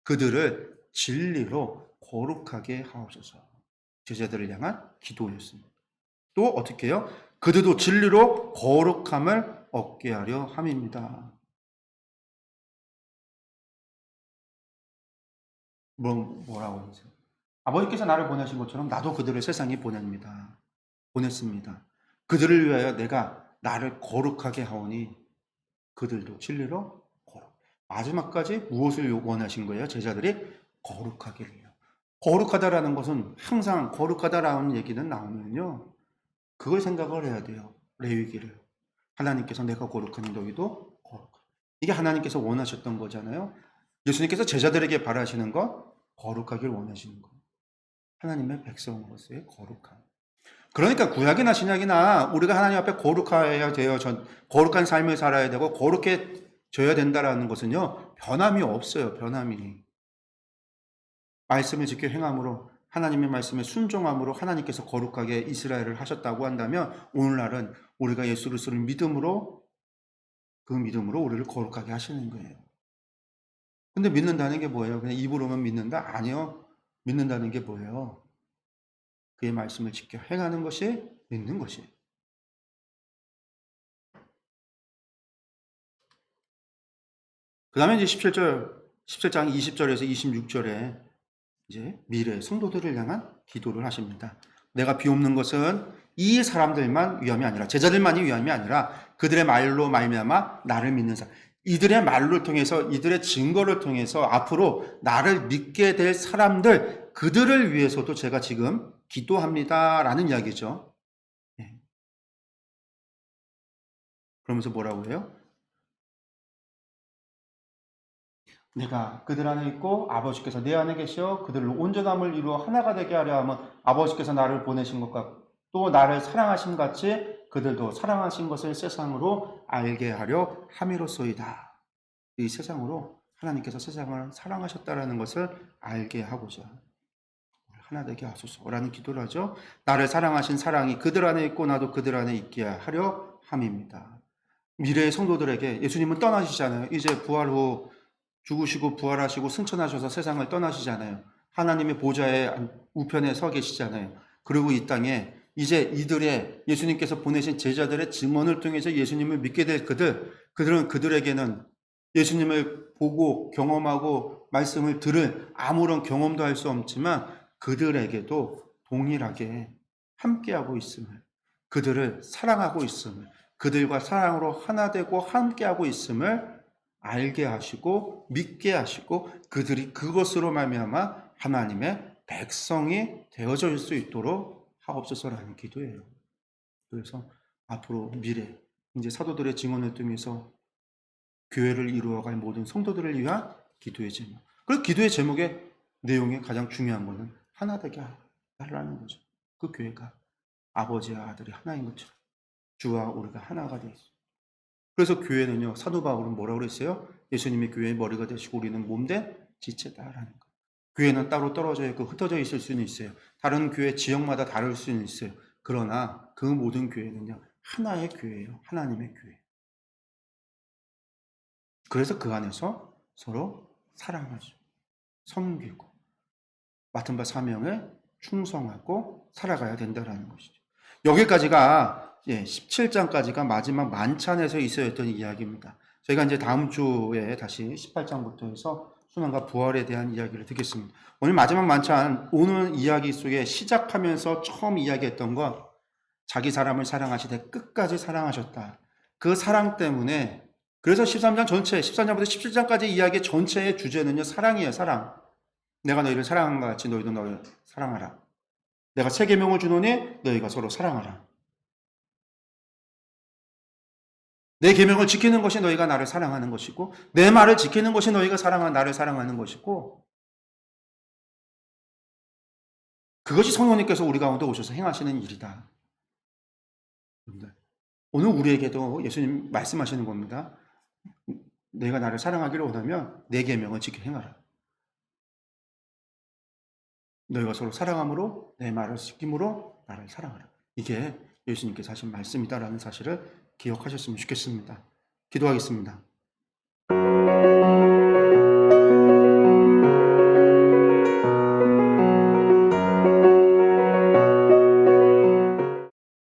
그들을 진리로 거룩하게 하옵소서. 제자들을 향한 기도였습니다. 또 어떻게 해요? 그들도 진리로 거룩함을 얻게 하려 함입니다. 뭐라고 하세요? 아버지께서 나를 보내신 것처럼 나도 그들을 세상에 보냈습니다. 그들을 위하여 내가 나를 거룩하게 하오니 그들도 진리로 거룩. 마지막까지 무엇을 원하신 거예요? 제자들이 거룩하기를요. 거룩하다라는 것은 항상 거룩하다라는 얘기는 나오면요. 그걸 생각을 해야 돼요. 레위기를. 하나님께서 내가 거룩하니 너희도 거룩하라. 이게 하나님께서 원하셨던 거잖아요. 예수님께서 제자들에게 바라시는 것, 거룩하길 원하시는 것. 하나님의 백성으로서의 거룩함. 그러니까 구약이나 신약이나 우리가 하나님 앞에 거룩해야 돼요. 거룩한 삶을 살아야 되고 거룩해져야 된다라는 것은요. 변함이 없어요. 변함이. 말씀을 지켜 행함으로 하나님의 말씀에 순종함으로 하나님께서 거룩하게 이스라엘을 하셨다고 한다면 오늘날은 우리가 예수 그리스도를 믿음으로 그 믿음으로 우리를 거룩하게 하시는 거예요. 근데 믿는다는 게 뭐예요? 그냥 입으로만 믿는다? 아니요. 믿는다는 게 뭐예요? 그의 말씀을 지켜 행하는 것이 믿는 것이에요. 그 다음에 이제 17장 20절에서 26절에 이제 미래 성도들을 향한 기도를 하십니다. 내가 비옵는 것은 이 사람들만 위함이 아니라 제자들만이 위함이 아니라 그들의 말로 말미암아 나를 믿는 사람, 이들의 말을 통해서 이들의 증거를 통해서 앞으로 나를 믿게 될 사람들 그들을 위해서도 제가 지금 기도합니다라는 이야기죠. 그러면서 뭐라고 해요? 내가 그들 안에 있고 아버지께서 내 안에 계시어 그들을 온전함을 이루어 하나가 되게 하려 하면 아버지께서 나를 보내신 것과 또 나를 사랑하신 같이 그들도 사랑하신 것을 세상으로 알게 하려 함이로소이다. 이 세상으로 하나님께서 세상을 사랑하셨다라는 것을 알게 하고자. 하나 되게 하소서라는 기도를 하죠. 나를 사랑하신 사랑이 그들 안에 있고 나도 그들 안에 있게 하려 함입니다. 미래의 성도들에게 예수님은 떠나시잖아요. 이제 부활 후 죽으시고 부활하시고 승천하셔서 세상을 떠나시잖아요. 하나님의 보좌의 우편에 서 계시잖아요. 그리고 이 땅에 이제 이들의 예수님께서 보내신 제자들의 증언을 통해서 예수님을 믿게 될 그들은 그들에게는 예수님을 보고 경험하고 말씀을 들을 아무런 경험도 할 수 없지만 그들에게도 동일하게 함께하고 있음을, 그들을 사랑하고 있음을, 그들과 사랑으로 하나 되고 함께하고 있음을 알게 하시고 믿게 하시고 그들이 그것으로 말미암아 하나님의 백성이 되어질 수 있도록 하옵소서라는 기도예요. 그래서 앞으로 미래 이제 사도들의 증언을 통해서 교회를 이루어갈 모든 성도들을 위한 기도의 제목. 그리고 기도의 제목의 내용의 가장 중요한 것은 하나 되게 하라는 거죠. 그 교회가 아버지와 아들이 하나인 것처럼 주와 우리가 하나가 되어 있어요. 그래서 교회는요, 사도 바울은 뭐라고 그랬어요? 예수님이 교회의 머리가 되시고 우리는 몸된 지체다라는 거. 교회는 따로 떨어져 있고 흩어져 있을 수는 있어요. 다른 교회 지역마다 다를 수는 있어요. 그러나 그 모든 교회는요, 하나의 교회예요. 하나님의 교회. 그래서 그 안에서 서로 사랑하죠. 섬기고 맡은 바 사명에 충성하고 살아가야 된다는 것이죠. 여기까지가 17장까지가 마지막 만찬에서 있었던 이야기입니다. 저희가 이제 다음 주에 다시 18장부터 해서 순환과 부활에 대한 이야기를 듣겠습니다. 오늘 마지막 만찬, 오늘 이야기 속에 시작하면서 처음 이야기했던 것, 자기 사람을 사랑하시되 끝까지 사랑하셨다. 그 사랑 때문에, 그래서 13장 전체, 13장부터 17장까지 이야기 전체의 주제는요, 사랑이에요, 사랑. 내가 너희를 사랑한 것 같이 너희도 너희를 사랑하라. 내가 새 계명을 주노니 너희가 서로 사랑하라. 내 계명을 지키는 것이 너희가 나를 사랑하는 것이고 내 말을 지키는 것이 너희가 나를 사랑하는 것이고 그것이 성령님께서 우리 가운데 오셔서 행하시는 일이다. 오늘 우리에게도 예수님 말씀하시는 겁니다. 내가 나를 사랑하기를 원하면 내 계명을 지켜 행하라. 너희가 서로 사랑함으로 내 말을 지킴으로 나를 사랑하라. 이게 예수님께서 하신 말씀이다라는 사실을 기억하셨으면 좋겠습니다. 기도하겠습니다.